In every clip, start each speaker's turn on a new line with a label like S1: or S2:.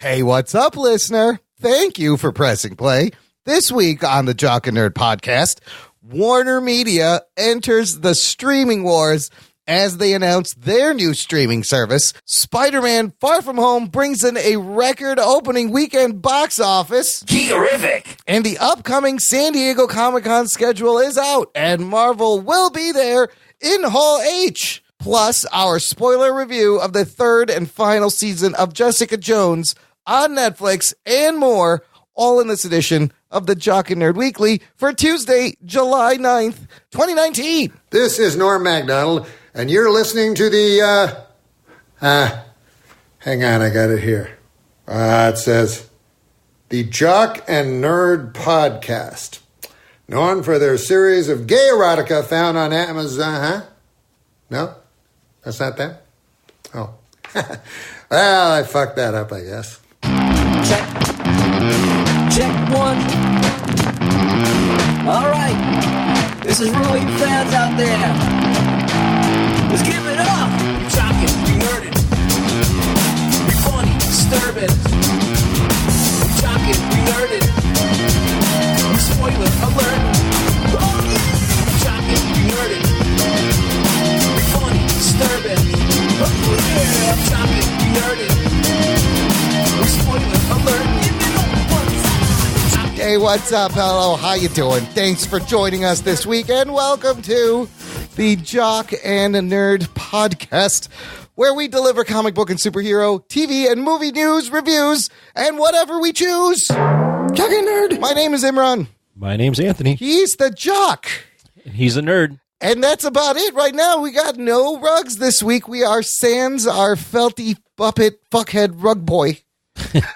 S1: Hey, what's up, listener? Thank you for pressing play. This week on the Jock and Nerd podcast, WarnerMedia enters the streaming wars as they announce their new streaming service. SpiderMan Far From Home brings in a record opening weekend box office.
S2: Geekerific!
S1: And the upcoming San Diego Comic-Con schedule is out, and Marvel will be there in Hall H. Plus, our spoiler review of the third and final season of Jessica Jones on Netflix and more, all in this edition of the Jock and Nerd Weekly for Tuesday, July 9th, 2019.
S3: This is Norm Macdonald, and you're listening to the, hang on, I got it here. It says, the Jock and Nerd Podcast, known for their series of gay erotica found on Amazon, No? That's not that? Oh. Well, I fucked that up, I guess.
S2: Check one. All right. This is for all you fans out there. Let's give it up. We're talking, we nerded. We funny, disturbing. We're talking, we nerded. We spoiler alert. Oh yeah. We're talking, we nerded. We funny, disturbing. Oh yeah. I'm talking, we nerded. We spoiler alert.
S1: Hey, what's up? Hello, how you doing? Thanks for joining us this week, and welcome to the Jock and Nerd Podcast, where we deliver comic book and superhero, TV and movie news, reviews, and whatever we choose. Jock and Nerd. My name is Imran.
S4: My name's Anthony.
S1: He's the Jock.
S4: He's a nerd.
S1: And that's about it right now. We got no rugs this week. We are sans our felty puppet fuckhead rug boy.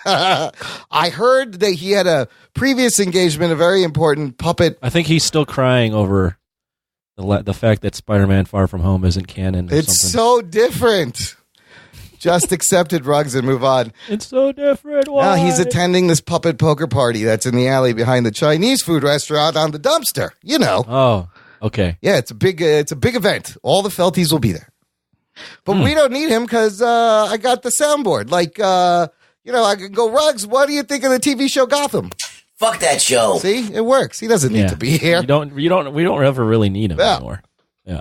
S1: I heard that he had a previous engagement, a very important puppet.
S4: I think he's still crying over the fact that Spider-Man Far From Home isn't canon.
S1: It's so different. Just accepted rugs and move on.
S4: It's so different. Why?
S1: Now he's attending this puppet poker party that's in the alley behind the Chinese food restaurant on the dumpster. You know.
S4: Oh, okay.
S1: Yeah, it's a big event. All the felties will be there. But we don't need him because I got the soundboard. I can go, Ruggs, what do you think of the TV show Gotham?
S2: Fuck that show.
S1: See, it works. He doesn't need to be here.
S4: We don't ever really need him anymore. Yeah.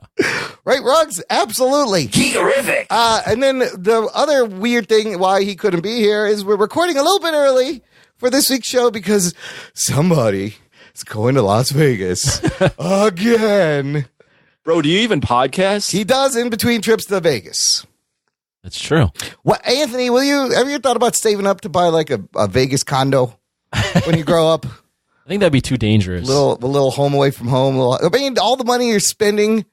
S1: Right, Ruggs? Absolutely.
S2: Geekerific.
S1: And then the other weird thing why he couldn't be here is we're recording a little bit early for this week's show because somebody is going to Las Vegas again.
S5: Bro, do you even podcast?
S1: He does in between trips to Vegas.
S4: That's true.
S1: What, Anthony, have you thought about saving up to buy like a Vegas condo when you grow up?
S4: I think that'd be too dangerous.
S1: A little home away from home. All the money you're spending,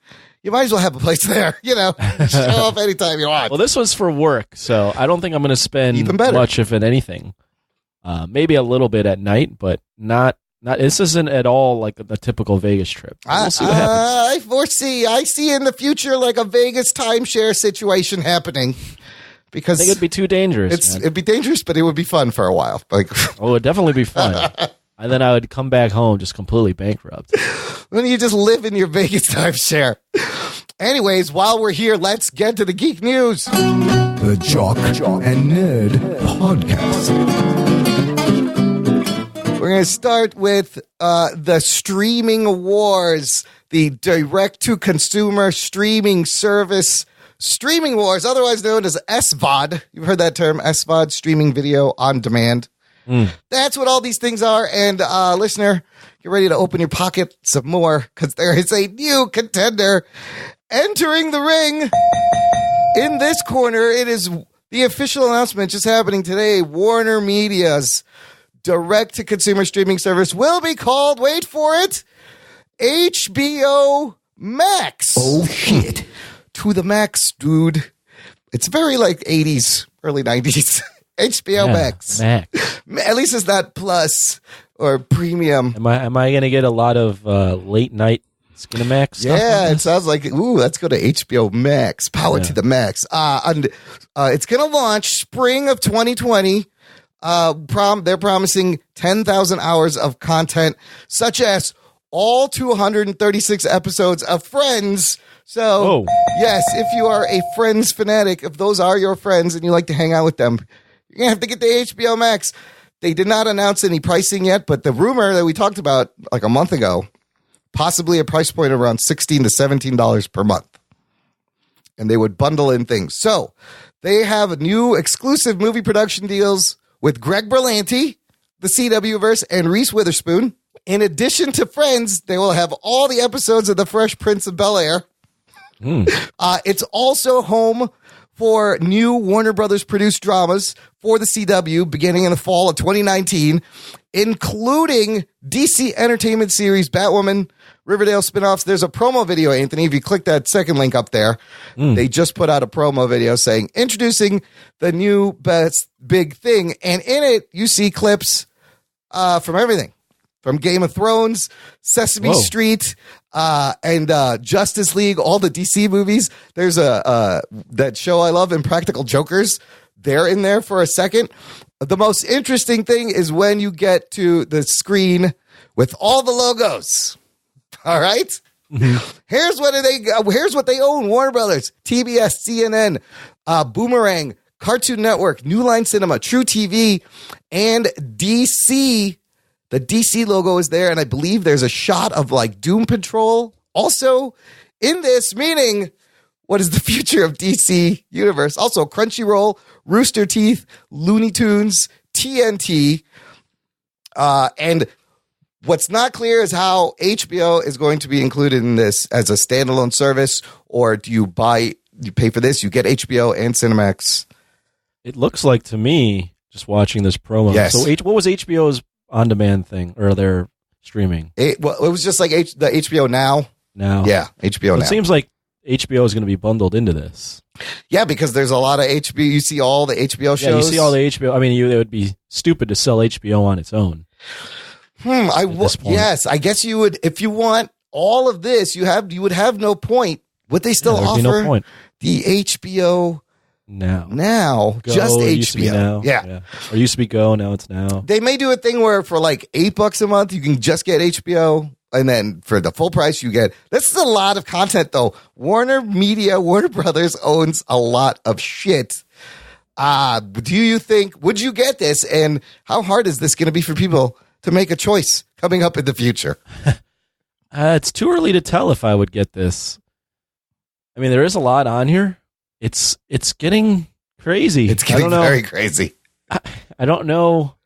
S1: you might as well have a place there, show up anytime you want.
S4: Well, this was for work, so I don't think I'm going to spend much, if anything. Maybe a little bit at night, but not. This isn't at all like a typical Vegas trip. We'll see what happens.
S1: I see in the future like a Vegas timeshare situation happening. Because
S4: I think it'd be too dangerous.
S1: It'd be dangerous, but it would be fun for a while.
S4: Oh, it would definitely be fun. And then I would come back home just completely bankrupt.
S1: When you just live in your Vegas timeshare. Anyways, while we're here, let's get to the geek news.
S6: The Jock and Nerd Podcast.
S1: We're going to start with the streaming wars, the direct-to-consumer streaming service streaming wars, otherwise known as SVOD. You've heard that term, SVOD, streaming video on demand. That's what all these things are. And listener, get ready to open your pocket some more because there is a new contender entering the ring. In this corner, it is the official announcement just happening today. WarnerMedia's direct-to-consumer streaming service will be called, wait for it, HBO Max.
S6: Oh, shit.
S1: To the max, dude. It's very like 80s, early 90s. HBO Max. At least it's not plus or premium.
S4: Am I going to get a lot of late night Skinamax stuff?
S1: Yeah, it sounds like, let's go to HBO Max. Power to the max. It's going to launch spring of 2020. They're promising 10,000 hours of content, such as all 236 episodes of Friends. So, yes, if you are a Friends fanatic, if those are your friends and you like to hang out with them, You're going to have to get the HBO Max. They did not announce any pricing yet, but the rumor that we talked about like a month ago, possibly a price point around $16 to $17 per month. And they would bundle in things. So they have new exclusive movie production deals with Greg Berlanti, the CW-verse, and Reese Witherspoon. In addition to Friends, they will have all the episodes of The Fresh Prince of Bel-Air. It's also home for new Warner Brothers produced dramas for the CW beginning in the fall of 2019, including DC Entertainment series Batwoman, Riverdale spinoffs. There's a promo video, Anthony. If you click that second link up there, they just put out a promo video saying, introducing the new best big thing. And in it, you see clips from everything. From Game of Thrones, Sesame Street, and Justice League, all the DC movies. There's that show I love, Impractical Jokers. They're in there for a second. The most interesting thing is when you get to the screen with all the logos. All right? Here's what they own. Warner Brothers, TBS, CNN, Boomerang, Cartoon Network, New Line Cinema, True TV, and DC. The DC logo is there, and I believe there's a shot of like Doom Patrol also in this, meaning what is the future of DC Universe? Also Crunchyroll, Rooster Teeth, Looney Tunes, TNT, and what's not clear is how HBO is going to be included in this as a standalone service, or do you pay for this, you get HBO and Cinemax? It looks like to me, just watching this promo. Yes. So what was HBO's on-demand thing, or their streaming? It was just like the HBO Now. Yeah, HBO Now. It seems like HBO is going to be bundled into this. Yeah, because there's a lot of HBO. You see all the HBO shows. Yeah, you see all the HBO. I mean, it would be stupid to sell HBO on its own. Yes, I guess you would. If you want all of this, you would have no point. Would they still offer no point. The HBO Now, just HBO. Now. Yeah. Or used to be Go, now it's Now. They may do a thing where for like $8 a month, you can just get HBO. And then for the full price, you get, this is a lot of content though. WarnerMedia, Warner Brothers owns a lot of shit. Do you think, would you get this? And how hard is this going to be for people to make a choice coming up in the future? It's too early to tell if I would get this. I mean, there is a lot on here. It's getting crazy. It's getting very crazy. I don't know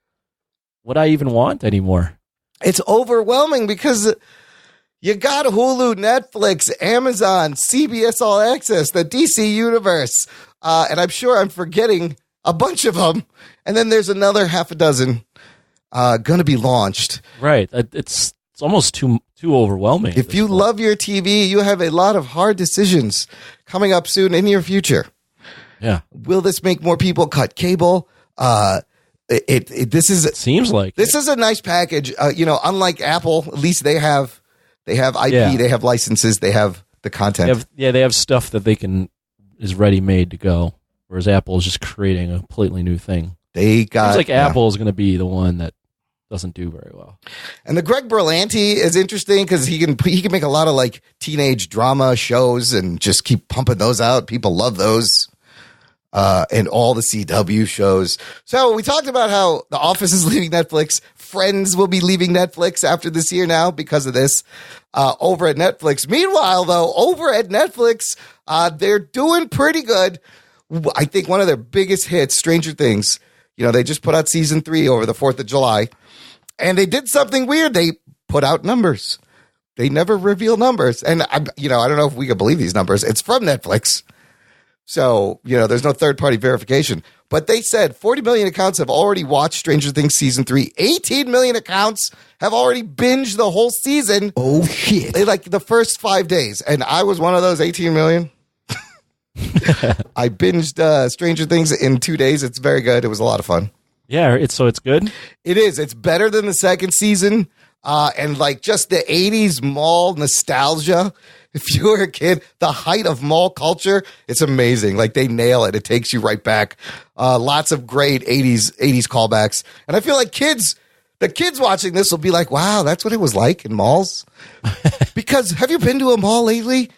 S1: what I even want anymore. It's overwhelming because you got Hulu, Netflix, Amazon, CBS All Access, the DC Universe, and I'm sure I'm forgetting a bunch of them. And then there's another half a dozen going to be launched. Right. It's almost too overwhelming. If you love your TV, you have a lot of hard decisions coming up soon in your future. Yeah. Will this make more people cut cable? This seems like this is a nice package. Unlike Apple, at least they have IP, they have licenses, they have the content. They have stuff that is ready made to go. Whereas Apple is just creating a completely new thing. Seems like Apple is going to be the one that doesn't do very well. And the Greg Berlanti is interesting because he can make a lot of like teenage drama shows and just keep pumping those out. People love those. And all the CW shows. So we talked about how The Office is leaving Netflix. Friends will be leaving Netflix after this year now because of this. Over at Netflix. Meanwhile, though, over at Netflix, they're doing pretty good. I think one of their biggest hits, Stranger Things, they just put out season 3 over the 4th of July. And they did something weird. They put out numbers. They never reveal numbers. And, I don't know if we can believe these numbers. It's from Netflix. So, there's no third-party verification. But they said 40 million accounts have already watched Stranger Things Season 3. 18 million accounts have already binged the whole season. Oh, shit. Like the first 5 days. And I was one of those 18 million. I binged Stranger Things in 2 days. It's very good. It was a lot of fun. Yeah, it's good? It is. It's better than the second season. And like just the 80s mall nostalgia. If you were a kid, the height of mall culture, it's amazing. Like they nail it. It takes you right back. Lots of great 80s callbacks. And I feel like the kids watching this will be like, wow, that's what it was like in malls. Because have you been to a mall lately?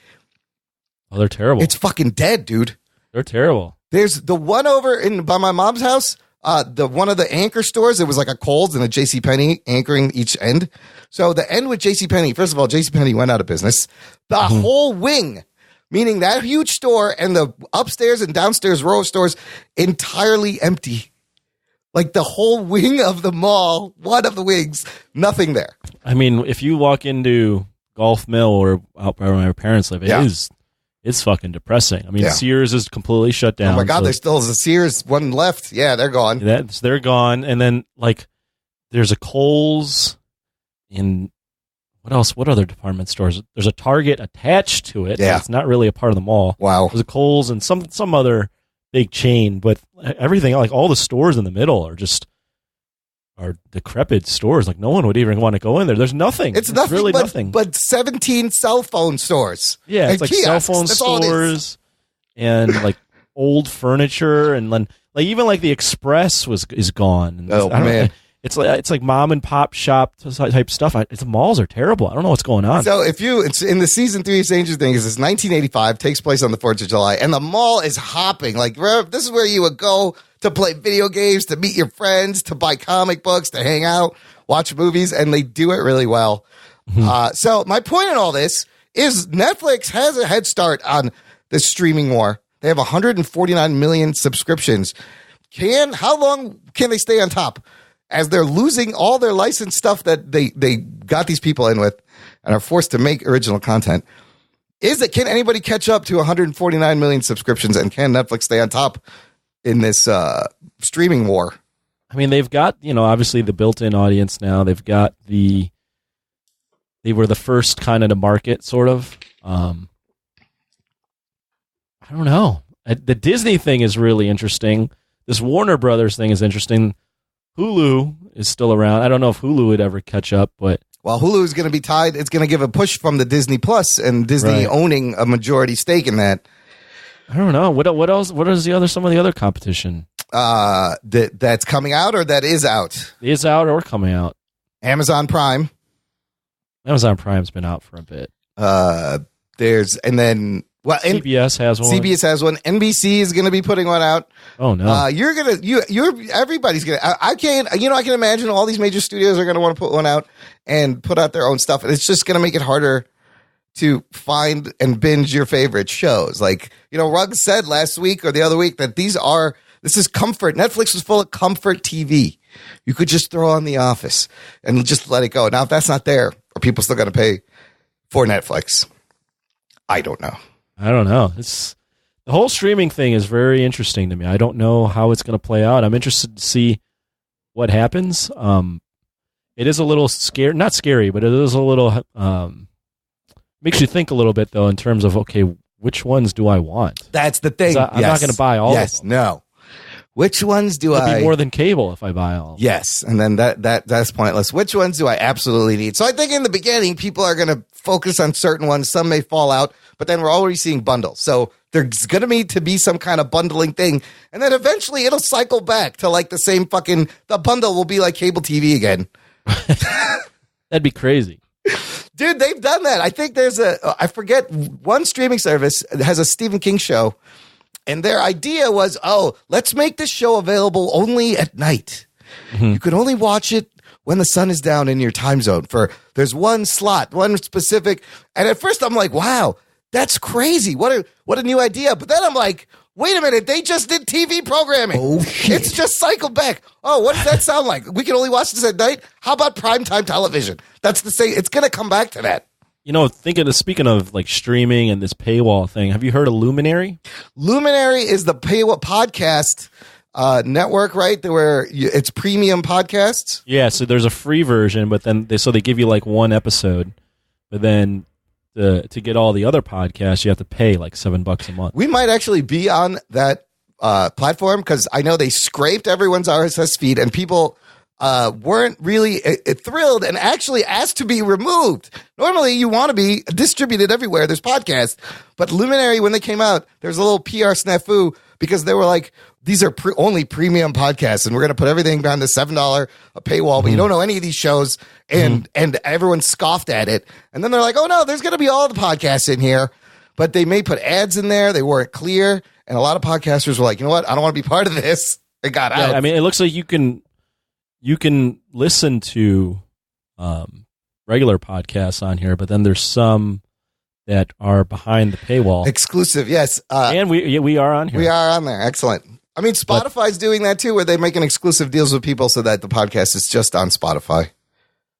S1: Oh, they're terrible. It's fucking dead, dude. They're terrible. There's the one over by my mom's house. one of the anchor stores, it was like a Kohl's and a JCPenney anchoring each end. So the end with JCPenney, first of all, JCPenney went out of business. The whole wing, meaning that huge store and the upstairs and downstairs row of stores, entirely empty. Like the whole wing of the mall, one of the wings, nothing there.
S4: I mean, if you walk into Golf Mill or out where my parents live, it's fucking depressing. I mean, Sears is completely shut down.
S1: Oh my God, there still is a Sears one left. Yeah, they're gone.
S4: They're gone. And then like there's a Kohl's in what else? What other department stores? There's a Target attached to it.
S1: Yeah.
S4: It's not really a part of the mall.
S1: Wow.
S4: There's a Kohl's and some other big chain, but everything, like all the stores in the middle are decrepit stores. Like no one would even want to go in there. There's nothing.
S1: It's nothing,
S4: really
S1: but,
S4: nothing.
S1: But 17 cell phone stores.
S4: Yeah, it's like
S1: kiosks.
S4: cell phone
S1: That's
S4: stores and like old furniture, and then like even like the Express is gone. And
S1: oh man.
S4: It's like mom and pop shop type stuff. The malls are terrible. I don't know what's going on.
S1: So it's in the season 3 of Stranger Things, it's 1985, takes place on the 4th of July, and the mall is hopping. Like this is where you would go to play video games, to meet your friends, to buy comic books, to hang out, watch movies, and they do it really well. So my point in all this is Netflix has a head start on the streaming war. They have 149 million subscriptions. How long can they stay on top? As they're losing all their licensed stuff that they got these people in with and are forced to make original content. Can anybody catch up to 149 million subscriptions, and can Netflix stay on top in this streaming war?
S4: I mean, they've got, obviously the built-in audience now. They've got they were the first kind of to market, sort of. I don't know. The Disney thing is really interesting. This Warner Brothers thing is interesting. Hulu is still around. I don't know if Hulu would ever catch up, but
S1: Hulu is going to be tied. It's going to give a push from the Disney Plus and Disney owning a majority stake in that.
S4: I don't know. What else? What is some of the other competition?
S1: That's coming out or that is out?
S4: Is out or coming out?
S1: Amazon Prime.
S4: Amazon Prime's been out for a bit. CBS has one.
S1: CBS has one. NBC is going to be putting one out.
S4: Oh no!
S1: Everybody's going to. I can imagine all these major studios are going to want to put one out and put out their own stuff. And it's just going to make it harder to find and binge your favorite shows. Like, Ruggs said last week or the other week that this is comfort. Netflix was full of comfort TV. You could just throw on The Office and just let it go. Now, if that's not there, are people still going to pay for Netflix? I don't know.
S4: The whole streaming thing is very interesting to me. I don't know how it's going to play out. I'm interested to see what happens. It is a little scary, not scary, but it is a little, makes you think a little bit though, in terms of, okay, which ones do I want?
S1: That's the thing.
S4: I'm not going to buy all of them.
S1: No. Which ones do
S4: It'll be more than cable if I buy all of them.
S1: Yes. And then that's pointless. Which ones do I absolutely need? So I think in the beginning, people are going to focus on certain ones. Some may fall out, but then we're already seeing bundles. So there's going to need to be some kind of bundling thing. And then eventually it'll cycle back to like the same the bundle will be like cable TV again.
S4: That'd be crazy.
S1: Dude, they've done that. I think I forget, one streaming service has a Stephen King show. And their idea was, let's make this show available only at night. Mm-hmm. You can only watch it when the sun is down in your time zone. There's one slot, one specific. And at first I'm like, wow, that's crazy. What a new idea. But then I'm like, wait a minute, they just did TV programming. Oh, shit. It's just cycled back. Oh, what does that sound like? We can only watch this at night? How about primetime television? That's the same. It's going to come back to that.
S4: Speaking of like streaming and this paywall thing, have you heard of Luminary?
S1: Luminary is the paywall podcast network, right? Where it's premium podcasts.
S4: Yeah, so there's a free version, but then they give you like one episode, but then to get all the other podcasts, you have to pay like $7 a month.
S1: We might actually be on that platform because I know they scraped everyone's RSS feed and people weren't really thrilled and actually asked to be removed. Normally, you want to be distributed everywhere. There's podcasts. But Luminary, when they came out, there's a little PR snafu because they were like, these are only premium podcasts, and we're going to put everything behind the $7 a paywall, but you don't know any of these shows, and everyone scoffed at it. And then they're like, oh, no, there's going to be all the podcasts in here. But they may put ads in there. They weren't clear. And a lot of podcasters were like, you know what? I don't want to be part of this. It got out.
S4: I mean, it looks like you can listen to regular podcasts on here, but then there's some that are behind the paywall.
S1: Exclusive, yes.
S4: And we are on here.
S1: We are on there. Excellent. I mean, Spotify's doing that too, where they're making exclusive deals with people so that the podcast is just on Spotify.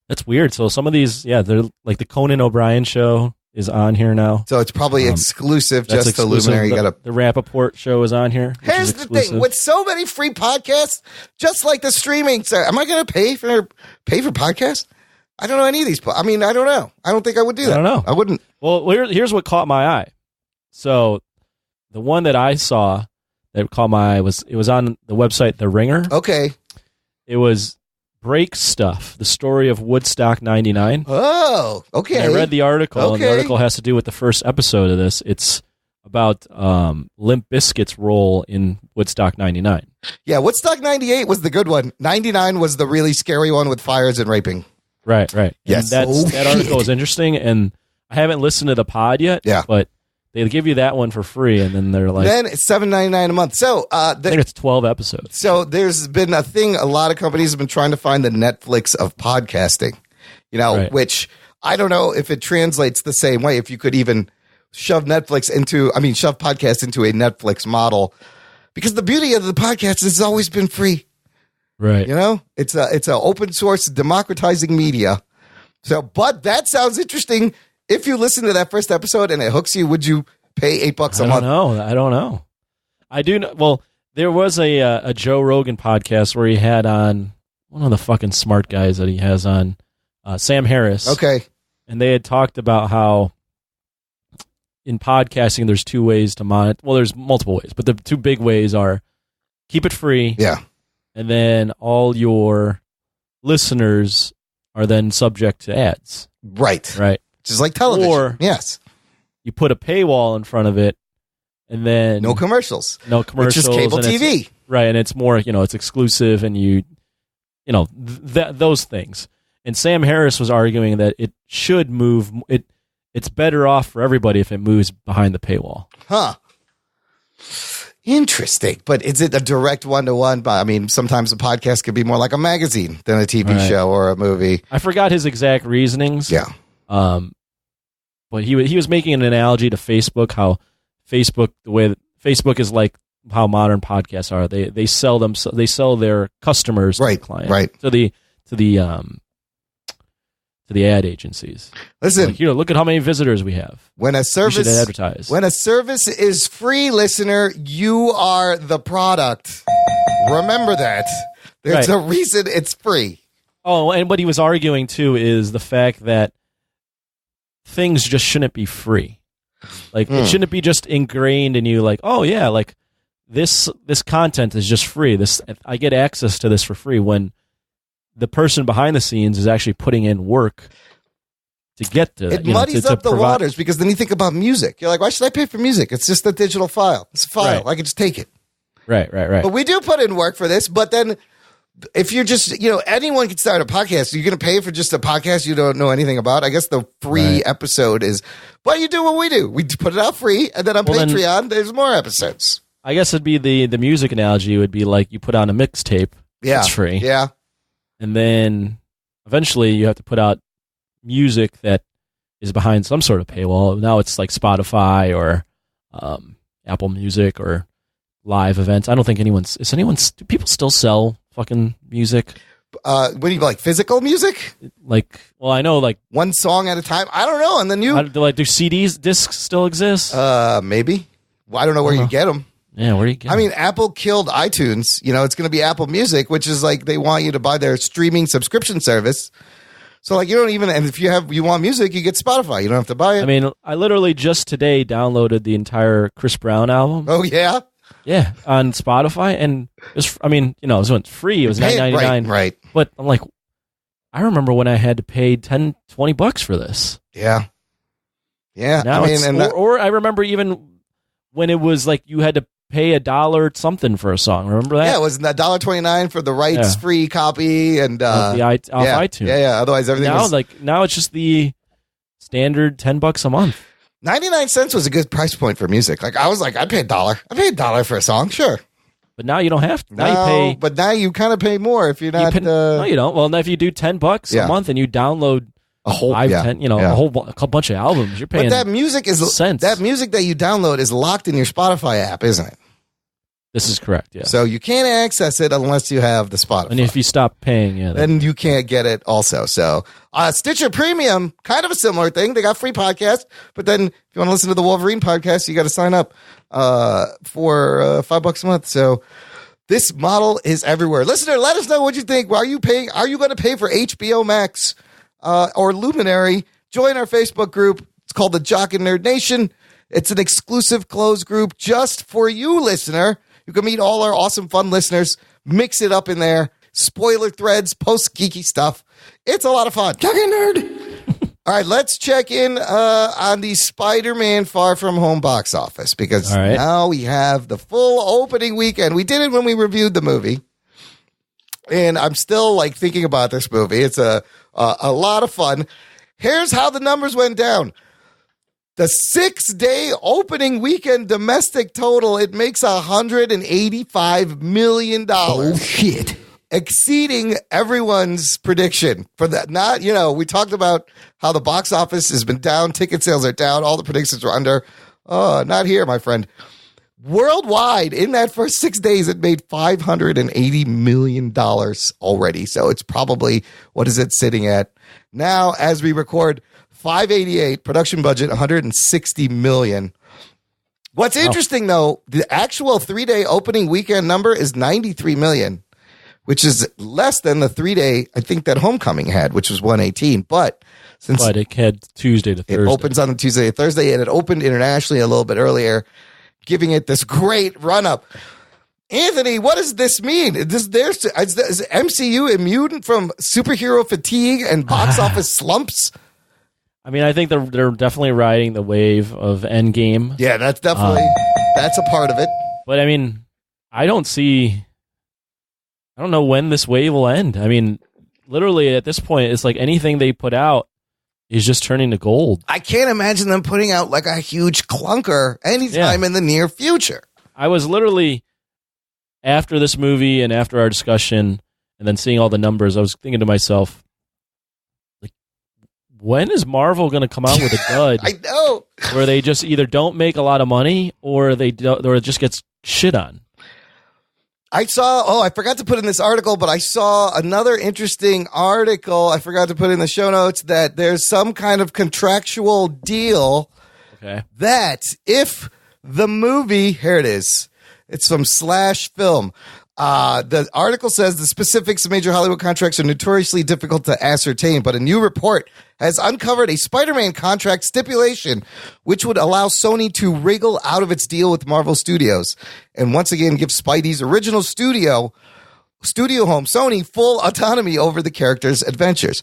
S4: That's weird. So some of these, they're like the Conan O'Brien show is on here now.
S1: So it's probably exclusive just to Luminary.
S4: The Rappaport show is on here.
S1: Here's the thing. With so many free podcasts, just like the streaming, am I going to pay for podcasts? I don't know any of these. I mean, I don't know. I don't think I would do that.
S4: I don't know.
S1: I wouldn't.
S4: Well, here's what caught my eye. So the one that I saw that caught my eye was on the website The Ringer.
S1: Okay.
S4: It was Break Stuff, the story of Woodstock 99.
S1: Oh, okay.
S4: And I read the article, and the article has to do with the first episode of this. It's about Limp Bizkit's role in Woodstock 99.
S1: Yeah, Woodstock 98 was the good one. 99 was the really scary one with fires and raping.
S4: Right.
S1: Yes.
S4: And that article is interesting, and I haven't listened to the pod yet, but they give you that one for free, and then they're like...
S1: Then it's $7.99 a month. So
S4: I think it's 12 episodes.
S1: So there's been a thing, a lot of companies have been trying to find the Netflix of podcasting, which I don't know if it translates the same way, if you could even shove podcast into a Netflix model, because the beauty of the podcast has always been free.
S4: Right.
S1: It's a open source democratizing media. So, but that sounds interesting. If you listen to that first episode and it hooks you, would you pay $8 a month?
S4: I don't know. I do know. Well, there was a Joe Rogan podcast where he had on one of the fucking smart guys that he has on, Sam Harris.
S1: Okay.
S4: And they had talked about how in podcasting there's two ways to monitor. Well, there's multiple ways, but the two big ways are keep it free.
S1: Yeah.
S4: And then all your listeners are then subject to ads.
S1: Right. Just like television.
S4: Or
S1: yes,
S4: you put a paywall in front of it, and then
S1: no commercials.
S4: Which
S1: is cable TV.
S4: Right, and it's more, it's exclusive, and those things. And Sam Harris was arguing that it should move. It's better off for everybody if it moves behind the paywall.
S1: Huh. Interesting. But is it a direct one-to-one? I mean, sometimes a podcast could be more like a magazine than a TV show or a movie.
S4: I forgot his exact reasonings.
S1: Yeah.
S4: But he was making an analogy to Facebook, how Facebook, the way that Facebook is like how modern podcasts are. They sell their customers to the client, to the ad agencies.
S1: Listen,
S4: look at how many visitors we have.
S1: When a service is free, listener, you are the product. Remember that. There's a reason it's free.
S4: Oh, and what he was arguing too is the fact that things just shouldn't be free. Like it shouldn't be just ingrained in you. Like, oh yeah, like this content is just free. I get access to this for free, when the person behind the scenes is actually putting in work to get to
S1: it. It muddies up the waters, because then you think about music. You're like, why should I pay for music? It's just a digital file. It's a file. I can just take it.
S4: Right.
S1: But we do put in work for this. But then if you're just, anyone can start a podcast. You're going to pay for just a podcast you don't know anything about. I guess the free episode is, well, you do what we do. We put it out free, and then on Patreon, there's more episodes.
S4: I guess it'd be the music analogy would be like you put on a mixtape.
S1: Yeah.
S4: It's free.
S1: Yeah.
S4: And then eventually you have to put out music that is behind some sort of paywall. Now it's like Spotify or Apple Music or live events. I don't think do people still sell fucking music?
S1: When you like physical music?
S4: I know like
S1: one song at a time. I don't know. And then do
S4: CDs, discs still exist?
S1: Maybe. Well, I don't know where you get them.
S4: Yeah, where do you get them?
S1: I mean, Apple killed iTunes. It's going to be Apple Music, which is like they want you to buy their streaming subscription service. So like you don't even, and if you want music, you get Spotify. You don't have to buy it.
S4: I mean, I literally just today downloaded the entire Chris Brown album.
S1: Oh yeah?
S4: Yeah, on Spotify, and it was free. It was $9.99.
S1: Right.
S4: But I'm like, I remember when I had to pay $10-$20 for this.
S1: Yeah. Yeah.
S4: Now or I remember even when it was like you had to pay $1 something for a song. Remember that?
S1: Yeah, it was $1.29 for the rights free copy and
S4: off iTunes.
S1: Yeah. Otherwise, everything
S4: now it's just the standard $10 a month. 99
S1: cents was a good price point for music. Like I was like, I'd pay $1. I paid $1 for a song, sure.
S4: But now you don't have to. Now you pay.
S1: But now you kind of pay more if you're not.
S4: No, you don't. Well, now if you do $10 a month and you download a whole 10, a bunch of albums, you're paying.
S1: But that music
S4: cents.
S1: That music that you download is locked in your Spotify app, isn't it?
S4: This is correct, yeah.
S1: So you can't access it unless you have the Spotify.
S4: And if you stop paying,
S1: then you can't get it also. So Stitcher Premium, kind of a similar thing. They got free podcasts, but then if you want to listen to the Wolverine podcast, you got to sign up for $5 a month. So this model is everywhere. Listener, let us know what you think. Are you paying? Are you going to pay for HBO Max or Luminary? Join our Facebook group. It's called the Jock and Nerd Nation. It's an exclusive closed group just for you, listener. You can meet all our awesome, fun listeners, mix it up in there, spoiler threads, post geeky stuff. It's a lot of fun.
S6: Jock and Nerd.
S1: All right, let's check in on the Spider-Man Far From Home box office because now we have the full opening weekend. We did it when we reviewed the movie, and I'm still thinking about this movie. It's a lot of fun. Here's how the numbers went down. The 6-day opening weekend domestic total, it makes $185 million.
S6: Oh, shit.
S1: Exceeding everyone's prediction for that. Not, we talked about how the box office has been down. Ticket sales are down. All the predictions are under. Oh, not here, my friend. Worldwide, in that first 6 days, it made $580 million already. So it's probably, what is it sitting at? Now, as we record, 588, production budget, $160 million. What's interesting, though, the actual 3-day opening weekend number is $93 million, which is less than the 3-day, I think, that Homecoming had, which was $118. But
S4: it had Tuesday to Thursday.
S1: It opens on the Tuesday to Thursday, and it opened internationally a little bit earlier, giving it this great run-up. Anthony, what does this mean? Is MCU immune from superhero fatigue and box office slumps?
S4: I mean, I think they're definitely riding the wave of Endgame.
S1: Yeah, that's definitely that's a part of it.
S4: But I mean, I don't know when this wave will end. I mean, literally at this point, it's like anything they put out is just turning to gold.
S1: I can't imagine them putting out a huge clunker anytime in the near future.
S4: I was literally, after this movie and after our discussion and then seeing all the numbers, I was thinking to myself, when is Marvel going to come out with a dud?
S1: I know.
S4: Where they just either don't make a lot of money or or it just gets shit on.
S1: I forgot to put in this article, but I saw another interesting article. I forgot to put in the show notes that there's some kind of contractual deal that if the movie, here it is, it's from Slash Film. The article says the specifics of major Hollywood contracts are notoriously difficult to ascertain, but a new report has uncovered a SpiderMan contract stipulation which would allow Sony to wriggle out of its deal with Marvel Studios and once again give Spidey's original studio home, Sony, full autonomy over the character's adventures.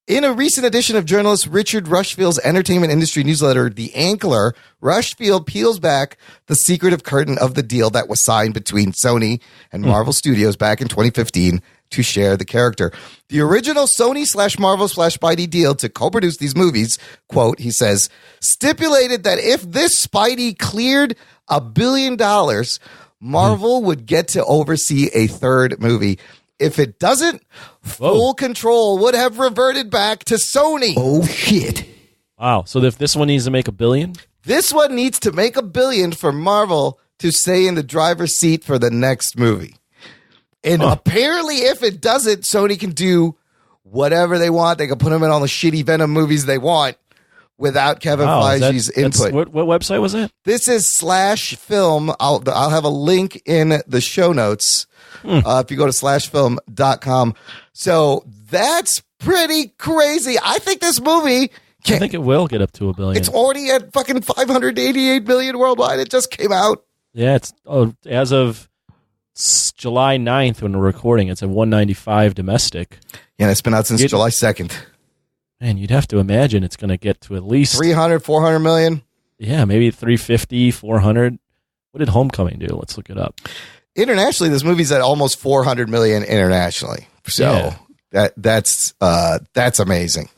S1: In a recent edition of journalist Richard Rushfield's entertainment industry newsletter, The Ankler, Rushfield peels back the secretive curtain of the deal that was signed between Sony and Marvel Studios back in 2015 to share the character. The original Sony/Marvel/Spidey deal to co-produce these movies, quote, he says, stipulated that if this Spidey cleared $1 billion, Marvel would get to oversee a third movie. If it doesn't, full control would have reverted back to Sony.
S6: Oh, shit.
S4: Wow. So if this one needs to make $1 billion?
S1: This one needs to make $1 billion for Marvel to stay in the driver's seat for the next movie. And apparently, if it doesn't, Sony can do whatever they want. They can put them in all the shitty Venom movies they want without Kevin Feige's input.
S4: What website was it?
S1: This is Slash Film. I'll have a link in the show notes. If you go to slashfilm.com. So that's pretty crazy. I think this movie
S4: I think it will get up to $1 billion.
S1: It's already at fucking $588 million worldwide. It just came out.
S4: Yeah, it's as of July 9th when we're recording, it's at $195 domestic.
S1: Yeah, it's been out since July 2nd.
S4: Man, you'd have to imagine it's going to get to at least
S1: 300, 400 million.
S4: Yeah, maybe 350, 400. What did Homecoming do? Let's look it up.
S1: Internationally, this movie's at almost 400 million internationally. So that's amazing.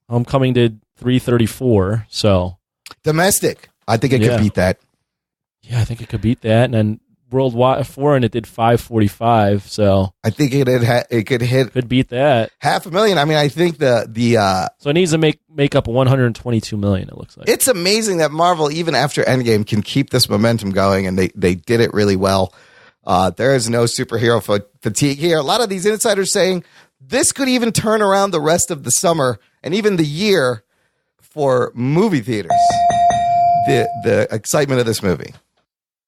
S4: Homecoming did 334. So
S1: domestic, I think it could beat that.
S4: Yeah, I think it could beat that. And then worldwide foreign, it did 545. So
S1: I think it could
S4: beat that
S1: $500,000. I mean, I think
S4: so it needs to make up 122 million. It looks like
S1: it's amazing that Marvel, even after Endgame, can keep this momentum going, and they did it really well. There is no superhero fatigue here. A lot of these insiders saying this could even turn around the rest of the summer and even the year for movie theaters. The excitement of this movie.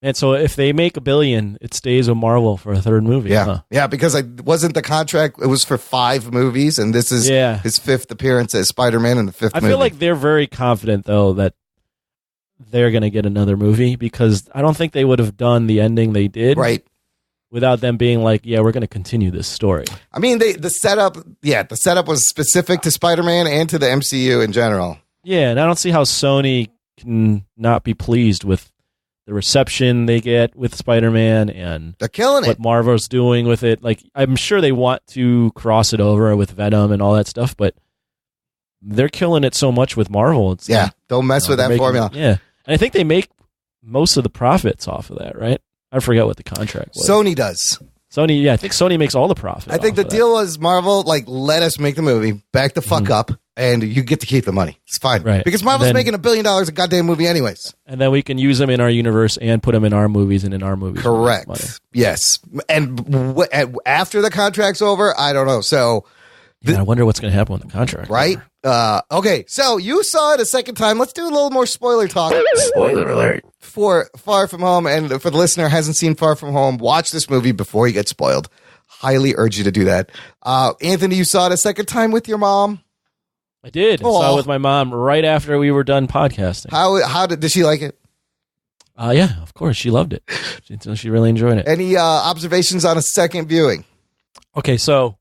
S4: And so if they make $1 billion, it stays with Marvel for a third movie.
S1: Yeah.
S4: Huh?
S1: Yeah, because wasn't the contract, it was for 5 movies, and this is his 5th appearance as Spider-Man in the 5th movie.
S4: I feel like they're very confident, though, that they're going to get another movie, because I don't think they would have done the ending they did.
S1: Right.
S4: Without them being like, yeah, we're going to continue this story.
S1: I mean, the setup was specific to Spider-Man and to the MCU in general.
S4: Yeah, and I don't see how Sony can not be pleased with the reception they get with Spider-Man and
S1: they're killing
S4: what Marvel's doing with it. Like, I'm sure they want to cross it over with Venom and all that stuff, but they're killing it so much with Marvel. It's
S1: don't mess with that formula.
S4: Yeah, and I think they make most of the profits off of that, right? I forget what the contract was.
S1: Sony does.
S4: Sony, I think Sony makes all the profit.
S1: I think the deal was Marvel, let us make the movie, back the fuck up, and you get to keep the money. It's fine.
S4: Right.
S1: Because Marvel's making $1 billion a goddamn movie anyways.
S4: And then we can use them in our universe and put them in our movies and in our movies.
S1: Correct. Yes. And after the contract's over, I don't know. So
S4: I wonder what's going to happen with the contract.
S1: Right? Okay, so you saw it a second time. Let's do a little more spoiler talk.
S6: Spoiler alert.
S1: For Far From Home, and for the listener who hasn't seen Far From Home, watch this movie before you get spoiled. Highly urge you to do that. Anthony, you saw it a second time with your mom?
S4: I did. I saw it with my mom right after we were done podcasting.
S1: How did she like it?
S4: Yeah, of course. She loved it. She really enjoyed it.
S1: Any observations on a second viewing?
S4: Okay, so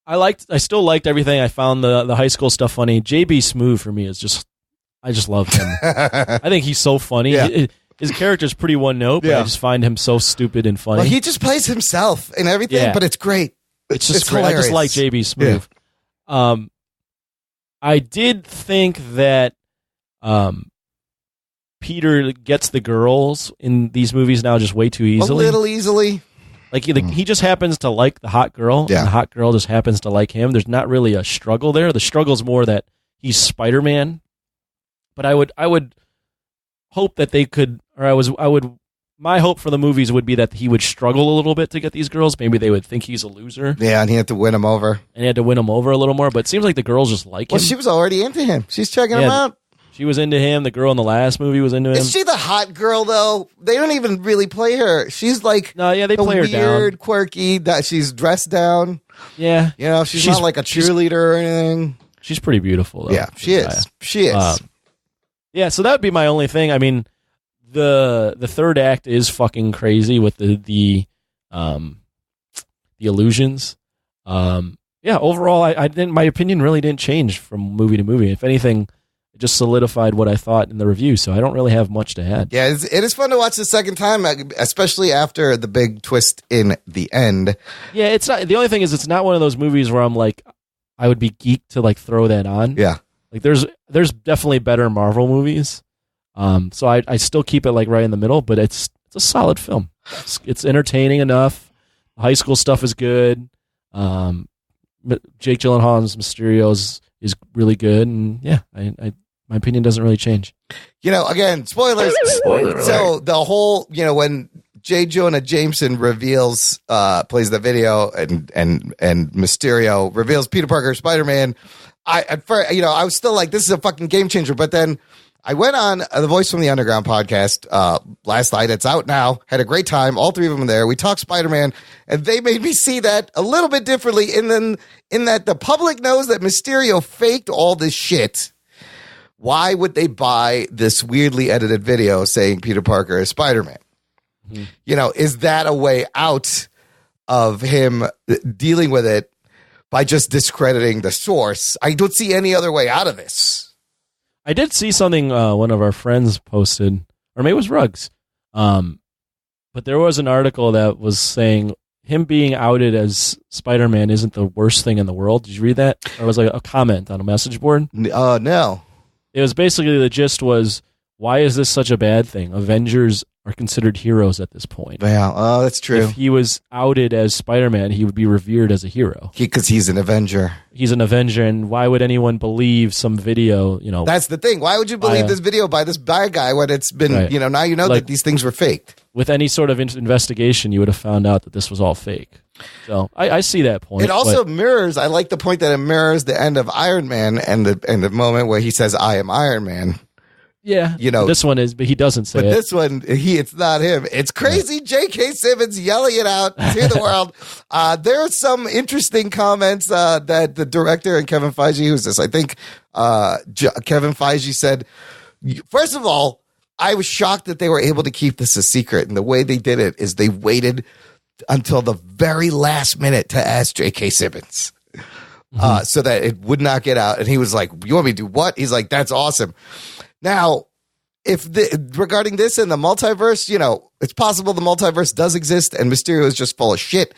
S4: I still liked everything. I found the high school stuff funny. JB Smoove for me is I just love him. I think he's so funny.
S1: Yeah.
S4: His character's pretty one note, but I just find him so stupid and funny.
S1: Well, he just plays himself and everything, but it's great.
S4: It's just great.
S1: Hilarious.
S4: I just like JB Smoove. Yeah. I did think that Peter gets the girls in these movies now just way too easily.
S1: A little easily.
S4: Like he just happens to like the hot girl, and the hot girl just happens to like him. There's not really a struggle there. The struggle's more that he's Spider-Man. But I would hope that they could, my hope for the movies would be that he would struggle a little bit to get these girls. Maybe they would think he's a loser.
S1: Yeah, and he had to win them over.
S4: And he had to win them over a little more. But it seems like the girls just like him.
S1: Well, she was already into him. She's checking him out.
S4: She was into him. The girl in the last movie was into him.
S1: Is she the hot girl, though? They don't even really play her. She's like
S4: they play her down.
S1: Weird, quirky, that she's dressed down.
S4: Yeah.
S1: You know, she's not like a cheerleader or anything.
S4: She's pretty beautiful, though.
S1: Yeah, she is. She is.
S4: Yeah, so that would be my only thing. I mean, the third act is fucking crazy with the illusions. Overall, I didn't. My opinion really didn't change from movie to movie. If anything, it just solidified what I thought in the review. So I don't really have much to add.
S1: Yeah, it is fun to watch the second time, especially after the big twist in the end.
S4: Yeah, it's not. The only thing is, it's not one of those movies where I'm like, I would be geeked to like throw that on.
S1: Yeah,
S4: like there's definitely better Marvel movies. So I still keep it like right in the middle, but it's a solid film. It's entertaining enough. The high school stuff is good. Jake Gyllenhaal's Mysterio is really good, and my opinion doesn't really change.
S1: Again, spoilers. So the whole, when J. Jonah Jameson plays the video, and Mysterio reveals Peter Parker, Spider-Man. I was still like, this is a fucking game changer. But then I went on the Voice from the Underground podcast last night. It's out now. Had a great time. All three of them there. We talked Spider-Man, and they made me see that a little bit differently. And then in that the public knows that Mysterio faked all this shit. Why would they buy this weirdly edited video saying Peter Parker is Spider-Man? Mm-hmm. Is that a way out of him dealing with it by just discrediting the source? I don't see any other way out of this.
S4: I did see something one of our friends posted, or maybe it was Ruggs, but there was an article that was saying him being outed as Spider-Man isn't the worst thing in the world. Did you read that? Or was like a comment on a message board?
S1: No.
S4: It was basically, the gist was, why is this such a bad thing? Avengers are considered heroes at this point.
S1: Yeah, oh, that's true.
S4: If he was outed as Spider-Man, he would be revered as a hero.
S1: Because he's an Avenger.
S4: He's an Avenger, and why would anyone believe some video,
S1: That's the thing. Why would you believe this video by this bad guy when it's been,
S4: right.
S1: Now you know that these things were faked.
S4: With any sort of investigation, you would have found out that this was all fake. So I see that point.
S1: It also mirrors, I like the point that it mirrors the end of Iron Man and the moment where he says, I am Iron Man.
S4: Yeah, this one is, but he doesn't say it.
S1: But this one, it's not him. It's crazy. J.K. Simmons yelling it out to the world. There are some interesting comments that the director and Kevin Feige, who's this? I think Kevin Feige said, first of all, I was shocked that they were able to keep this a secret. And the way they did it is they waited until the very last minute to ask J.K. Simmons so that it would not get out. And he was like, you want me to do what? He's like, that's awesome. Now, regarding this and the multiverse, it's possible the multiverse does exist and Mysterio is just full of shit.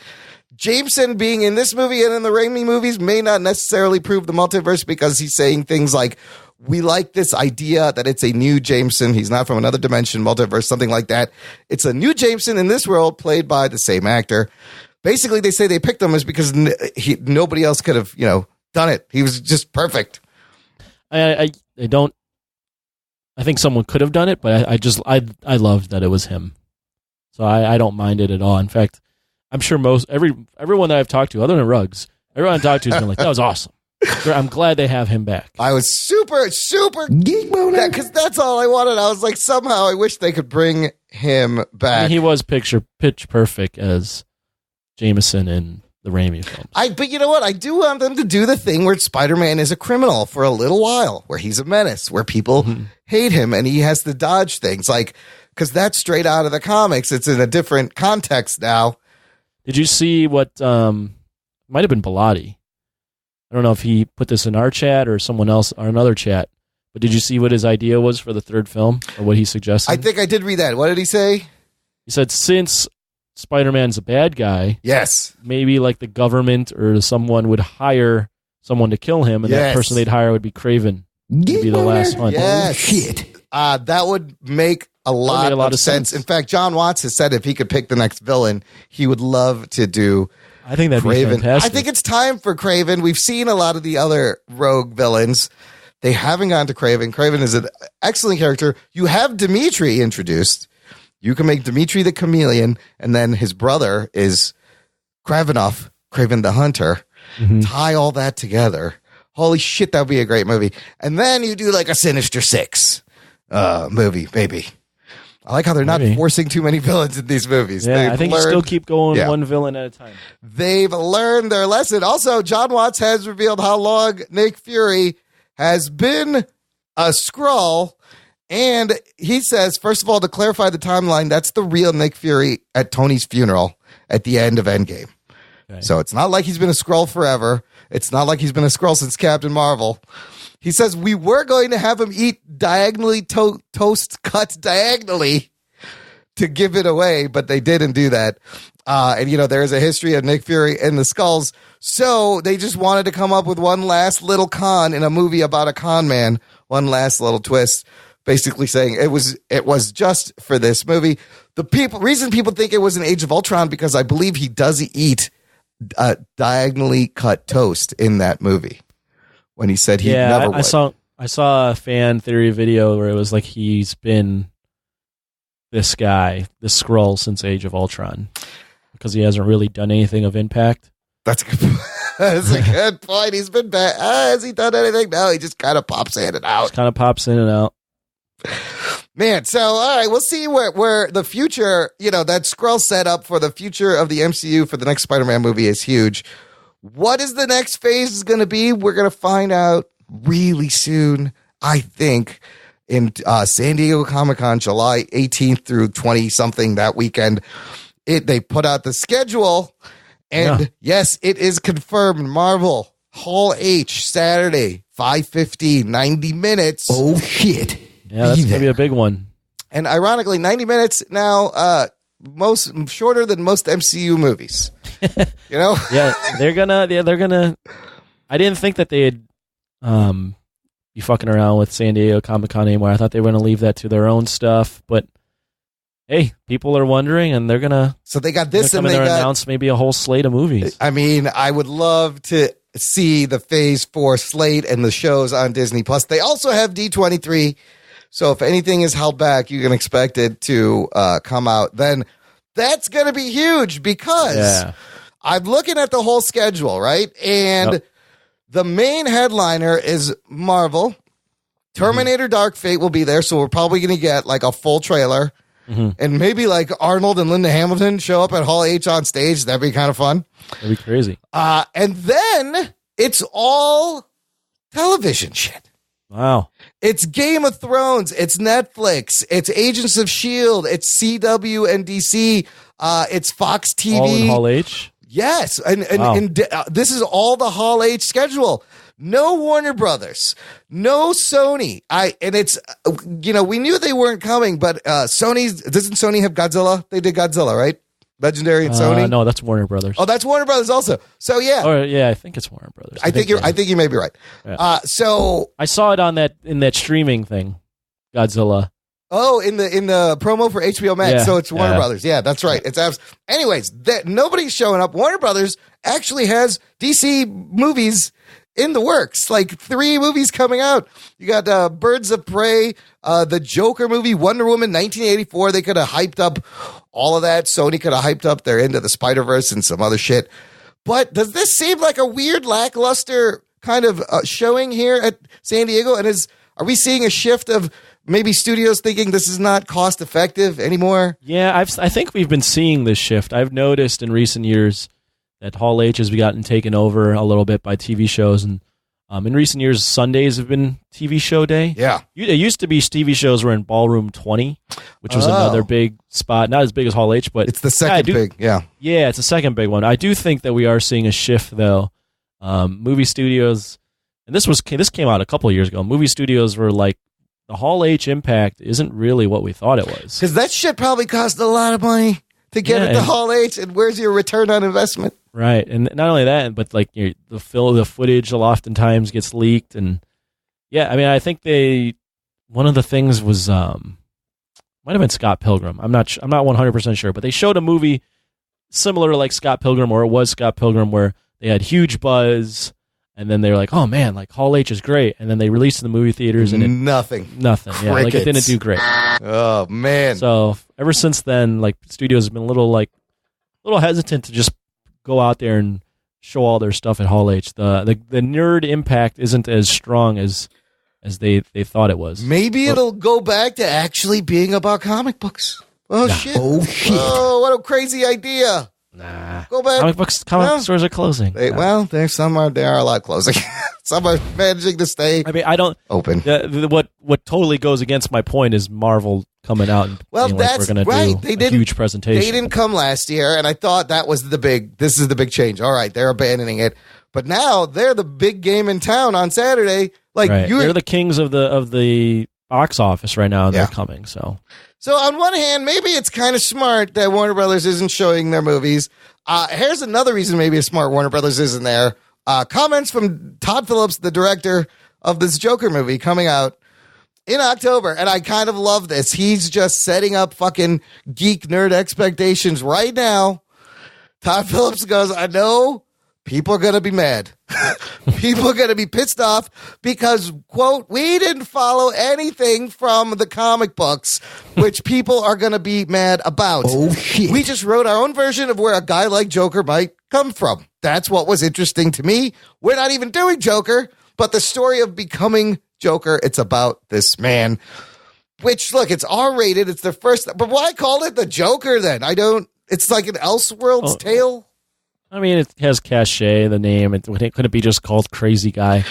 S1: Jameson being in this movie and in the Raimi movies may not necessarily prove the multiverse because he's saying things like, we like this idea that it's a new Jameson. He's not from another dimension, multiverse, something like that. It's a new Jameson in this world played by the same actor. Basically, they say they picked him is because nobody else could have, done it. He was just perfect.
S4: I think someone could have done it, but I loved that it was him. So I don't mind it at all. In fact, I'm sure everyone that I've talked to, other than Ruggs, everyone I've talked to has been like, that was awesome. I'm glad they have him back.
S1: I was super geek because that's all I wanted. I was like, somehow I wish they could bring him back.
S4: He was pitch perfect as Jameson in the Raimi films.
S1: But you know what? I do want them to do the thing where Spider-Man is a criminal for a little while, where he's a menace, where people hate him and he has to dodge things. Because that's straight out of the comics. It's in a different context now.
S4: Did you see what might have been Bilotti? I don't know if he put this in our chat or someone else or another chat, but did you see what his idea was for the third film or what he suggested?
S1: I think I did read that. What did he say?
S4: He said, since Spider-Man's a bad guy,
S1: yes,
S4: maybe like the government or someone would hire someone to kill him, and that person they'd hire would be Kraven. Would be the last one.
S1: Yes. Shit. That would make a lot of sense. In fact, John Watts has said if he could pick the next villain, he would love to do
S4: I think that'd
S1: Kraven.
S4: be fantastic.
S1: I think it's time for Kraven. We've seen a lot of the other rogue villains. They haven't gone to Kraven. Kraven is an excellent character. You have Dimitri introduced. You can make Dimitri the chameleon, and then his brother is Kravenov, Kraven the Hunter. Tie all that together. Holy shit, that would be a great movie. And then you do like a Sinister Six movie, maybe. I like how they're not forcing too many villains in these movies.
S4: Yeah, I think you still keep going one villain at a time.
S1: They've learned their lesson. Also, John Watts has revealed how long Nick Fury has been a Skrull. And he says, first of all, to clarify the timeline, that's the real Nick Fury at Tony's funeral at the end of Endgame. Okay. So it's not like he's been a Skrull forever. It's not like he's been a Skrull since Captain Marvel. He says, we were going to have him eat diagonally toast cut diagonally to give it away, but they didn't do that. And, there's a history of Nick Fury and the Skulls. So they just wanted to come up with one last little con in a movie about a con man, one last little twist, basically saying it was just for this movie. The reason people think it was an Age of Ultron, because I believe he does eat diagonally cut toast in that movie. When he said he never would.
S4: I saw a fan theory video where it was like he's been this guy, this Skrull, since Age of Ultron because he hasn't really done anything of impact.
S1: That's a good point. He's been bad. Has he done anything? No, he just kind of pops in and out. Man, so all right, we'll see where the future, that Skrull setup for the future of the MCU for the next Spider-Man movie is huge. What is the next phase is going to be? We're going to find out really soon, I think, in San Diego Comic-Con, July 18th through 20-something that weekend. They put out the schedule, and yes, it is confirmed. Marvel, Hall H, Saturday, 5:15, 90 minutes.
S6: Oh, shit.
S4: Yeah, that's going to be a big one.
S1: And ironically, 90 minutes now, shorter than most MCU movies.
S4: Yeah, they're gonna. I didn't think that they'd be fucking around with San Diego Comic-Con anymore. I thought they were gonna leave that to their own stuff. But hey, people are wondering, and they're gonna.
S1: So they got this,
S4: and they announce maybe a whole slate of movies.
S1: I mean, I would love to see the Phase 4 slate and the shows on Disney Plus. They also have D23, so if anything is held back, you can expect it to come out. Then that's going to be huge because I'm looking at the whole schedule, right? And the main headliner is Marvel. Terminator Dark Fate will be there, so we're probably going to get like a full trailer. And maybe like Arnold and Linda Hamilton show up at Hall H on stage. That'd be kind of fun.
S4: That'd be crazy.
S1: And then it's all television shit.
S4: Wow.
S1: It's Game of Thrones. It's Netflix. It's Agents of S.H.I.E.L.D. It's CW and DC. It's Fox TV.
S4: All in Hall H?
S1: Yes. And this is all the Hall H schedule. No Warner Brothers, no Sony. It's we knew they weren't coming, but doesn't Sony have Godzilla? They did Godzilla, right? Legendary and Sony.
S4: No, that's Warner Brothers.
S1: Oh, that's Warner Brothers also. So yeah,
S4: I think it's Warner Brothers.
S1: I think you may be right.
S4: Yeah.
S1: So
S4: I saw it on in that streaming thing, Godzilla.
S1: Oh, in the promo for HBO Max.
S4: Yeah,
S1: so it's Warner Brothers. Yeah, that's right. It's anyways. Nobody's showing up. Warner Brothers actually has DC movies in the works, like 3 movies coming out. You got Birds of Prey, the Joker movie, Wonder Woman 1984. They could have hyped up all of that. Sony could have hyped up their Into the Spider-Verse and some other shit. But does this seem like a weird, lackluster kind of showing here at San Diego? And are we seeing a shift of maybe studios thinking this is not cost effective anymore?
S4: Yeah, I think we've been seeing this shift. I've noticed in recent years that Hall H has gotten taken over a little bit by TV shows, and in recent years, Sundays have been TV show day.
S1: Yeah,
S4: it used to be TV shows were in Ballroom 20, which was another big spot, not as big as Hall H, but
S1: it's the second big. Yeah,
S4: it's the second big one. I do think that we are seeing a shift, though. Movie studios, and this came out a couple of years ago. Movie studios were like, the Hall H impact isn't really what we thought it was,
S1: because that shit probably cost a lot of money to get it to Hall H, and where's your return on investment?
S4: Right, and not only that, but like the footage oftentimes gets leaked, and I think one of the things was might have been Scott Pilgrim. I'm not 100% sure, but they showed a movie similar to like Scott Pilgrim, or it was Scott Pilgrim, where they had huge buzz, and then they were like, oh man, like Hall H is great, and then they released in the movie theaters, and
S1: nothing,
S4: yeah, like it didn't do great.
S1: Oh man!
S4: So ever since then, like studios have been a little hesitant to just go out there and show all their stuff at Hall H. The nerd impact isn't as strong as they thought it was.
S1: Maybe it'll go back to actually being about comic books. Oh shit! Oh, what a crazy idea!
S4: Nah,
S1: go back.
S4: Comic stores are closing.
S1: Well, there are a lot closing. Some are managing to stay.
S4: I mean, I don't
S1: open.
S4: What totally goes against my point is Marvel coming out and being like, we're going to do a huge presentation.
S1: They didn't come last year, and I thought that was this is the big change. All right, they're abandoning it, but now they're the big game in town on Saturday. Like
S4: they're the kings of the box office right now, and they're coming. So
S1: on one hand, maybe it's kind of smart that Warner Brothers isn't showing their movies. Here's another reason maybe it's smart Warner Brothers isn't there. Comments from Todd Phillips, the director of this Joker movie coming out in October. And I kind of love this. He's just setting up fucking geek nerd expectations right now. Todd Phillips goes, I know people are going to be mad. People are going to be pissed off because, quote, we didn't follow anything from the comic books, which people are going to be mad about.
S6: Oh, shit.
S1: We just wrote our own version of where a guy like Joker might come from. That's what was interesting to me. We're not even doing Joker, but the story of becoming Joker, it's about this man. Which, look, it's R-rated. It's the first, but why call it the Joker then? It's like an Elseworlds tale.
S4: I mean, it has cachet, the name. It couldn't be just called Crazy Guy.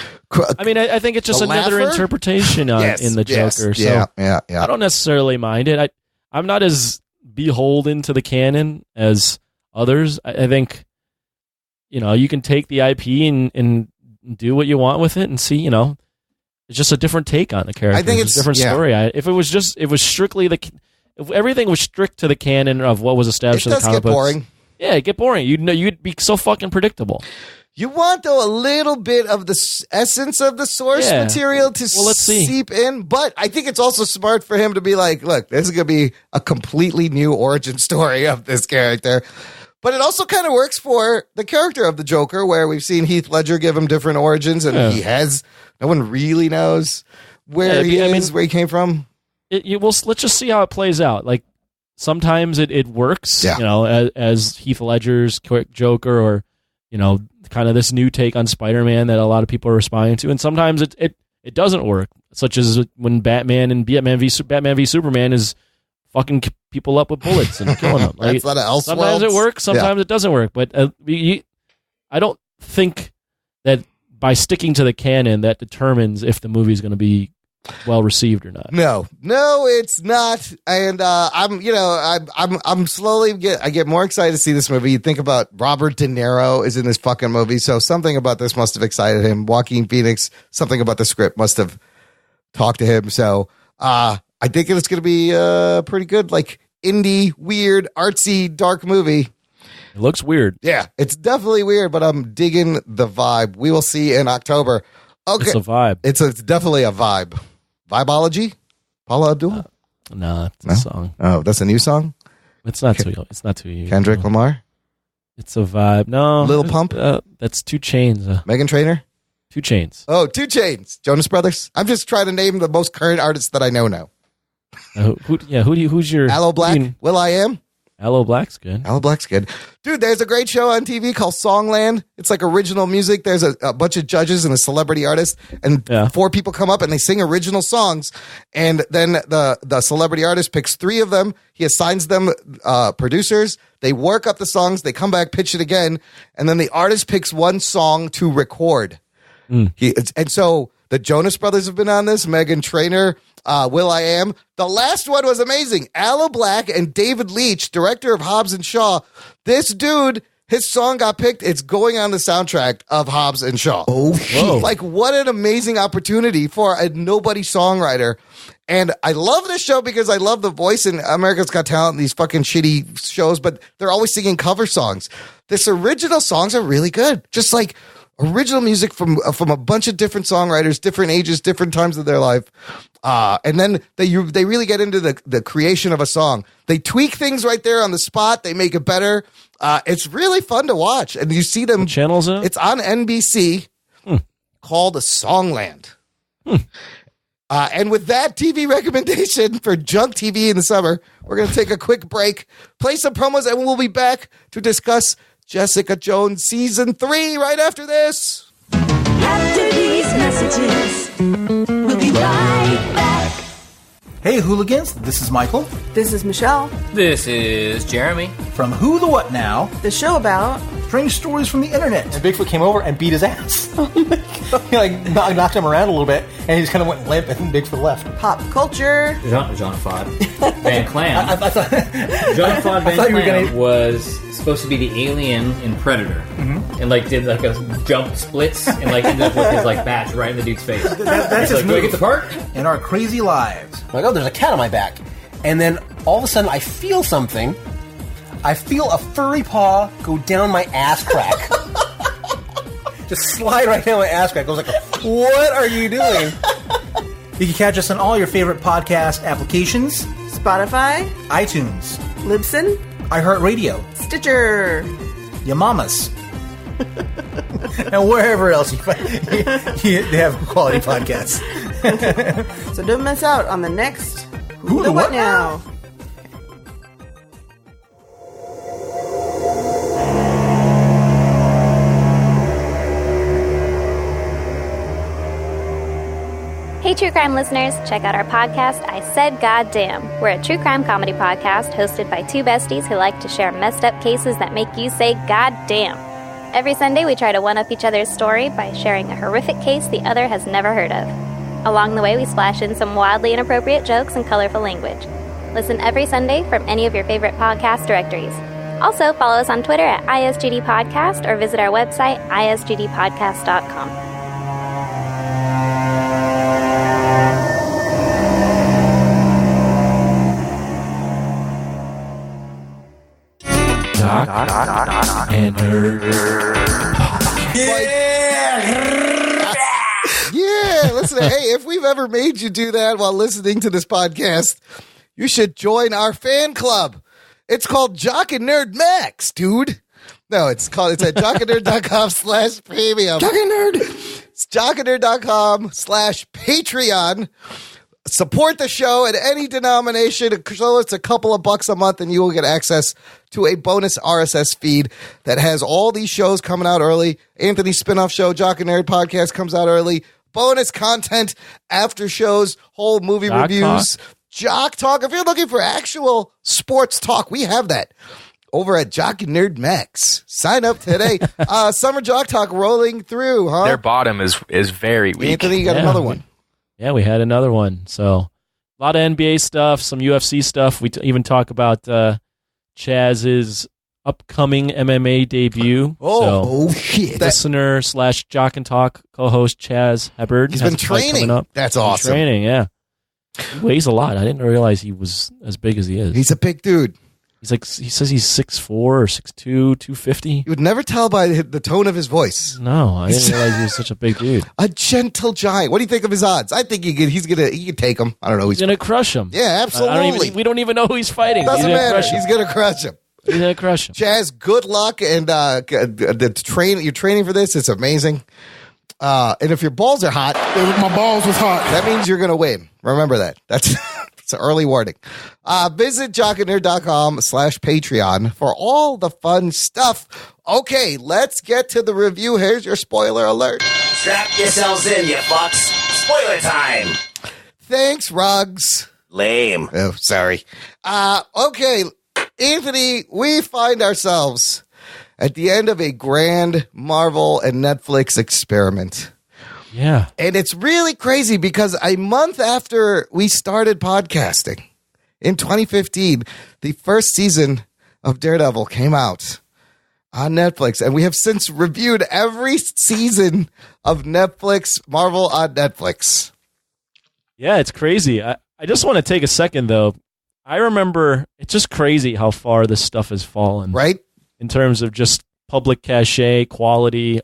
S4: I mean, I think it's just another interpretation in the Joker. So
S1: yeah.
S4: I don't necessarily mind it. I'm not as beholden to the canon as others. I think, you can take the IP and do what you want with it and see, it's just a different take on the character. I think it's a different story. If everything was strict to the canon of what was established in the comic books,
S1: boring.
S4: Yeah, it'd get boring. You'd be so fucking predictable.
S1: You want, though, a little bit of the essence of the source material to seep in. But I think it's also smart for him to be like, look, this is going to be a completely new origin story of this character. But it also kind of works for the character of the Joker, where we've seen Heath Ledger give him different origins, and no one really knows where he is, where he came from.
S4: Let's just see how it plays out. Like, sometimes it works, as Heath Ledger's Joker, or, kind of this new take on Spider-Man that a lot of people are responding to. And sometimes it doesn't work, such as when Batman v Superman is fucking people up with bullets and killing them. Like, sometimes it works, sometimes it doesn't work. But I don't think that by sticking to the canon that determines if the movie is going to be well received or not.
S1: No, it's not. And I'm slowly I get more excited to see this movie. You think about Robert De Niro is in this fucking movie, so something about this must have excited him. Joaquin Phoenix, something about the script must have talked to him. So I think it's going to be pretty good, like indie, weird, artsy, dark movie.
S4: It looks weird.
S1: Yeah, it's definitely weird, but I'm digging the vibe. We will see in October. Okay,
S4: it's a vibe.
S1: It's definitely a vibe. Vibeology? Paula Abdul?
S4: No, it's a song.
S1: Oh, that's a new song?
S4: It's not too
S1: Kendrick Lamar?
S4: It's a vibe. No.
S1: Lil Pump?
S4: That's 2 Chainz.
S1: Meghan Trainor?
S4: 2 Chainz.
S1: Oh, 2 Chainz. Jonas Brothers? I'm just trying to name the most current artists that I know now.
S4: Who's your...
S1: Aloe Black? Will.i.am?
S4: Aloe Black's good.
S1: Dude, there's a great show on TV called Songland. It's like original music. There's a bunch of judges and a celebrity artist, and 4 people come up and they sing original songs. And then the celebrity artist picks 3 of them. He assigns them producers. They work up the songs. They come back, pitch it again. And then the artist picks 1 song to record. And so the Jonas Brothers have been on this. Meghan Trainor, Will.i.am. The last one was amazing. Aloe Black and David Leitch, director of Hobbs and Shaw. This dude, his song got picked. It's going on the soundtrack of Hobbs and Shaw.
S6: Oh, shit.
S1: Like, what an amazing opportunity for a nobody songwriter. And I love this show because I love the voice in America's Got Talent, these fucking shitty shows, but they're always singing cover songs. This original songs are really good. Just like original music from a bunch of different songwriters, different ages, different times of their life. And then they really get into the creation of a song. They tweak things right there on the spot. They make it better. It's really fun to watch. And you see them.
S4: What channels it?
S1: It's on NBC called Songland. And with that TV recommendation for junk TV in the summer, we're going to take a quick break, play some promos, and we'll be back to discuss Jessica Jones Season 3 right after this.
S7: After these messages, we'll be right back.
S8: Hey, hooligans, this is Michael.
S9: This is Michelle.
S10: This is Jeremy.
S8: From Who the What Now?
S9: The show about
S8: strange stories from the internet.
S11: And Bigfoot came over and beat his ass. Oh my God. He knocked him around a little bit, and he just kind of went limp, and Bigfoot left.
S9: Pop culture.
S10: Jean-Claude Van Clam. Jean-Claude Van Clam was supposed to be the alien in Predator. Mm-hmm. And did a jump splits and ended up with his bat right in the dude's face.
S8: That's his move.
S10: Do I get the part?
S8: In our crazy lives.
S11: I'm like, oh, there's a cat on my back. And then all of a sudden I feel something. I feel a furry paw go down my ass crack. Just slide right down my ass crack. I was like, what are you doing?
S8: You can catch us on all your favorite podcast applications.
S9: Spotify.
S8: iTunes.
S9: Libsyn.
S8: iHeartRadio.
S9: Stitcher.
S8: Your mamas. And wherever else they have quality podcasts.
S9: So don't miss out on the next Who the What Now?
S12: Hey, true crime listeners, check out our podcast, I Said Goddamn. We're a true crime comedy podcast hosted by 2 besties who like to share messed up cases that make you say goddamn. Every Sunday, we try to one-up each other's story by sharing a horrific case the other has never heard of. Along the way, we splash in some wildly inappropriate jokes and colorful language. Listen every Sunday from any of your favorite podcast directories. Also, follow us on Twitter at ISGD Podcast or visit our website, isgdpodcast.com.
S4: Doc and Nerd Podcast.
S1: Yeah, listen, hey, if we've ever made you do that while listening to this podcast, you should join our fan club. It's called Jock and Nerd Max, dude. No, it's at jockandnerd.com/premium.
S6: Jock and Nerd.
S1: It's jockandnerd.com/Patreon. Support the show at any denomination. So it's a couple of bucks a month, and you will get access to a bonus RSS feed that has all these shows coming out early. Anthony's spinoff show, Jock and Nerd Podcast, comes out early. Bonus content, after shows, whole movie
S4: Jock
S1: reviews, Jock Talk. If you're looking for actual sports talk, we have that over at Jock and Nerd Max. Sign up today. Summer Jock Talk rolling through, huh?
S13: Their bottom is very weak.
S1: Anthony, you got another one.
S4: Yeah, we had another one. So a lot of NBA stuff, some UFC stuff. We even talk about Chaz's upcoming MMA debut.
S1: Shit.
S4: Listener / Jock and Talk co-host Chaz Hubbard.
S1: He's been training. That's awesome.
S4: Training, yeah. He weighs a lot. I didn't realize he was as big as he is.
S1: He's a big dude.
S4: He says he's 6'4" or 6'2", 250.
S1: You would never tell by the tone of his voice.
S4: No, I didn't realize he was such a big dude.
S1: A gentle giant. What do you think of his odds? I think he could take him. I don't know.
S4: He's going to crush him.
S1: Yeah, absolutely.
S4: We don't even know who he's fighting.
S1: Doesn't matter. He's going to crush him.
S4: He's going to crush him.
S1: Chaz, good luck. And you're training for this. It's amazing. And if your balls are hot.
S6: My balls was hot.
S1: That means you're going to win. Remember that. That's... It's an early warning. Visit jockandnerd.com/Patreon for all the fun stuff. Okay, let's get to the review. Here's your spoiler alert.
S2: Strap yourselves in, you fucks. Spoiler time.
S1: Thanks, Ruggs.
S2: Lame.
S1: Oh, sorry. Okay, Anthony, we find ourselves at the end of a grand Marvel and Netflix experiment.
S4: Yeah.
S1: And it's really crazy because a month after we started podcasting in 2015, the first season of Daredevil came out on Netflix. And we have since reviewed every season of Netflix, Marvel on Netflix.
S4: Yeah, it's crazy. I just want to take a second, though. I remember it's just crazy how far this stuff has fallen.
S1: Right?
S4: In terms of just public cachet, quality,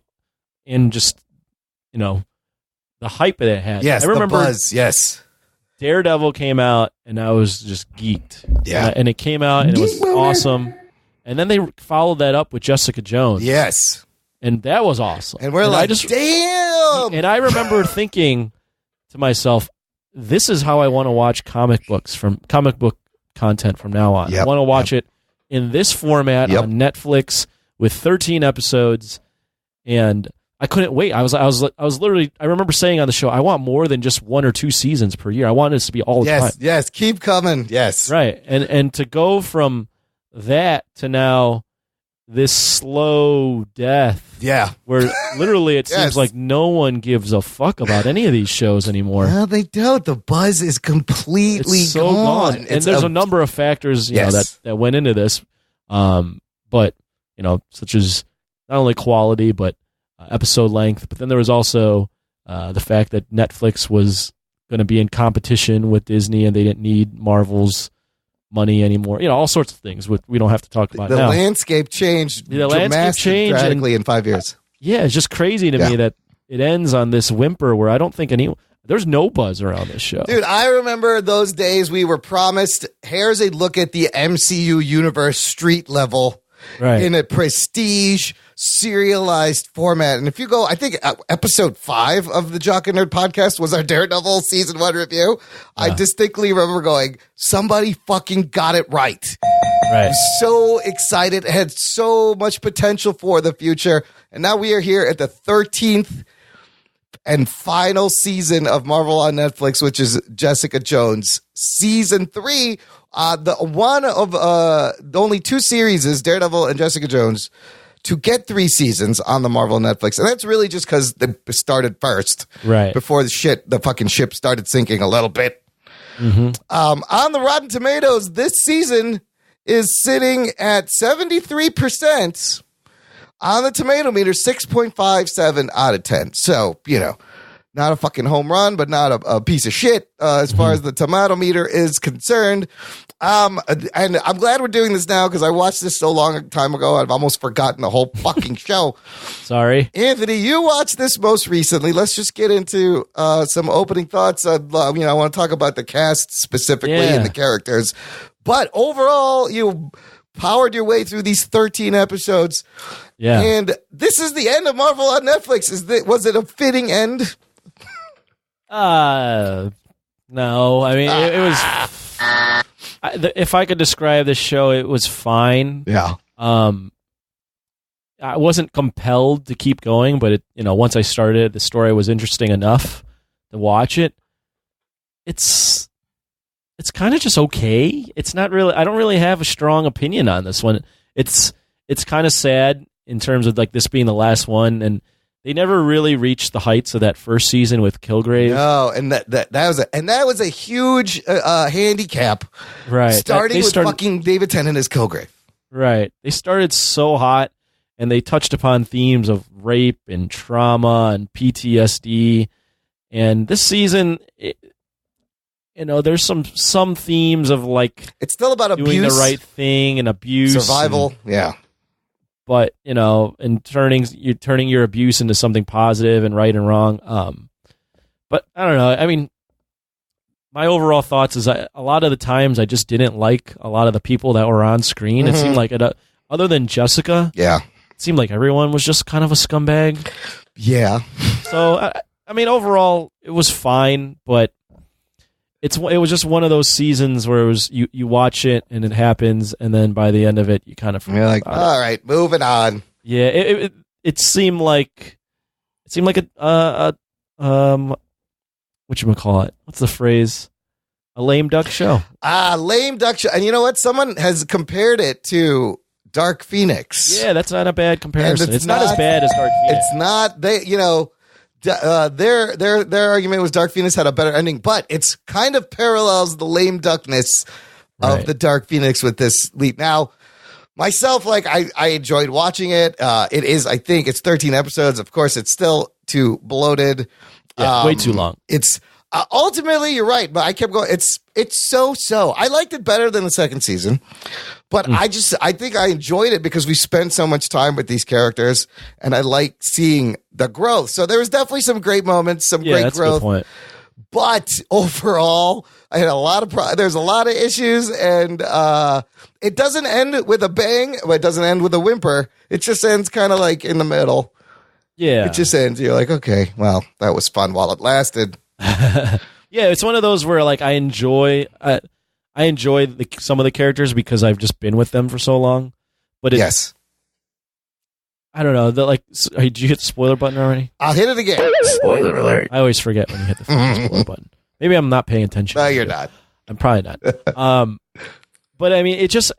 S4: and just, the hype that it had.
S1: Yes,
S4: I remember
S1: the buzz, yes.
S4: Daredevil came out, and I was just geeked.
S1: Yeah.
S4: And it came out, and it was awesome. And then they followed that up with Jessica Jones.
S1: Yes.
S4: And that was awesome.
S1: And we're damn!
S4: And I remember thinking to myself, this is how I want to watch comic book content from now on.
S1: Yep.
S4: I want to watch it in this format on Netflix with 13 episodes, and I couldn't wait. I was literally. I remember saying on the show, I want more than just 1 or 2 seasons per year. I want this to be all the time.
S1: Yes, keep coming. Yes,
S4: right. And to go from that to now this slow death.
S1: Yeah,
S4: where literally it seems like no one gives a fuck about any of these shows anymore.
S1: Well, they don't. The buzz is completely gone.
S4: And there's a number of factors, you know, that went into this. But such as not only quality, but episode length, but then there was also the fact that Netflix was going to be in competition with Disney and they didn't need Marvel's money anymore. All sorts of things we don't have to talk about now.
S1: The landscape changed dramatically in 5 years.
S4: Yeah, it's just crazy to me that it ends on this whimper where I don't think there's no buzz around this show.
S1: Dude, I remember those days we were promised, here's a look at the MCU universe street level in a prestige serialized format. And if you go, I think episode 5 of the Jock and Nerd podcast was our Daredevil season 1 review. I distinctly remember going, somebody fucking got it right.
S4: Right.
S1: So excited. It had so much potential for the future. And now we are here at the 13th and final season of Marvel on Netflix, which is Jessica Jones. Season 3, the one of the only 2 series is Daredevil and Jessica Jones to get 3 seasons on the Marvel Netflix. And that's really just because they started first.
S4: Right.
S1: Before the fucking ship started sinking a little bit.
S4: Mm-hmm.
S1: On the Rotten Tomatoes, this season is sitting at 73%. On the tomato meter, 6.57 out of 10. So, not a fucking home run, but not a piece of shit as far as the tomato meter is concerned. And I'm glad we're doing this now because I watched this so long time ago, I've almost forgotten the whole fucking show.
S4: Sorry.
S1: Anthony, you watched this most recently. Let's just get into some opening thoughts. I want to talk about the cast specifically and the characters. But overall, you powered your way through these 13 episodes.
S4: Yeah.
S1: And this is the end of Marvel on Netflix. Was it a fitting end?
S4: No. I mean, it was... if I could describe this show, it was fine.
S1: Yeah.
S4: I wasn't compelled to keep going, but once I started, the story was interesting enough to watch it. It's kind of just okay. It's not really. I don't really have a strong opinion on this one. It's kind of sad in terms of like this being the last one, and they never really reached the heights of that first season with Kilgrave.
S1: No, and that was a huge handicap.
S4: Right,
S1: starting with fucking David Tennant as Kilgrave.
S4: Right, they started so hot, and they touched upon themes of rape and trauma and PTSD. And this season, there's some themes of like
S1: it's still about
S4: doing
S1: abuse,
S4: the right thing and abuse,
S1: survival.
S4: And, but and turning your abuse into something positive and right and wrong. But I don't know. I mean, my overall thoughts is a lot of the times I just didn't like a lot of the people that were on screen. It seemed like other than Jessica, it seemed like everyone was just kind of a scumbag.
S1: Yeah.
S4: So I mean, overall, it was fine, but it was just one of those seasons where it was you watch it and it happens, and then by the end of it, you kind of
S1: you're like, all right, moving on.
S4: Yeah, it seemed like a whatchamacallit? What's the phrase? A lame duck show.
S1: Lame duck show. And you know what? Someone has compared it to Dark Phoenix.
S4: Yeah, that's not a bad comparison. It's not as bad as Dark Phoenix.
S1: It's not. Their argument was Dark Phoenix had a better ending, but it's kind of parallels the lame duckness of the Dark Phoenix with this lead. Now, myself, like I enjoyed watching it. It is, I think, it's 13 episodes. Of course, it's still too bloated.
S4: Yeah, way too long.
S1: It's ultimately, you're right, but I kept going. It's so. I liked it better than the second season, but I think I enjoyed it because we spent so much time with these characters, and I like seeing the growth. So there was definitely some great moments, some great growth.
S4: A good point.
S1: But overall, I had a lot of there's a lot of issues, and it doesn't end with a bang. It doesn't end with a whimper. It just ends kind of like in the middle.
S4: Yeah,
S1: it just ends. You're like, okay, well, that was fun while it lasted.
S4: Yeah, it's one of those where like I enjoy some of the characters because I've just been with them for so long. But yes, I don't know. Did you hit the spoiler button already?
S1: I'll hit it again.
S13: Spoiler alert!
S4: I always forget when you hit the spoiler button. Maybe I'm not paying attention.
S1: No, you're not.
S4: I'm probably not. But I mean, it just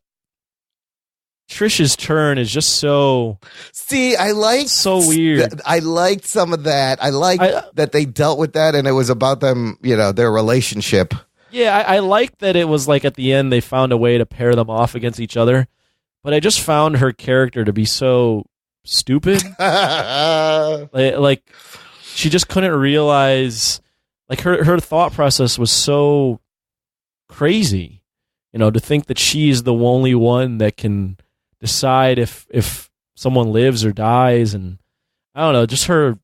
S4: Trish's turn is just so.
S1: See, I like
S4: so weird.
S1: I liked some of that. I liked that they dealt with that, and it was about them, their relationship.
S4: Yeah, I liked that it was like at the end they found a way to pair them off against each other, but I just found her character to be so stupid. like she just couldn't realize, like her thought process was so crazy, to think that she's the only one that can decide if someone lives or dies, and I don't know, just her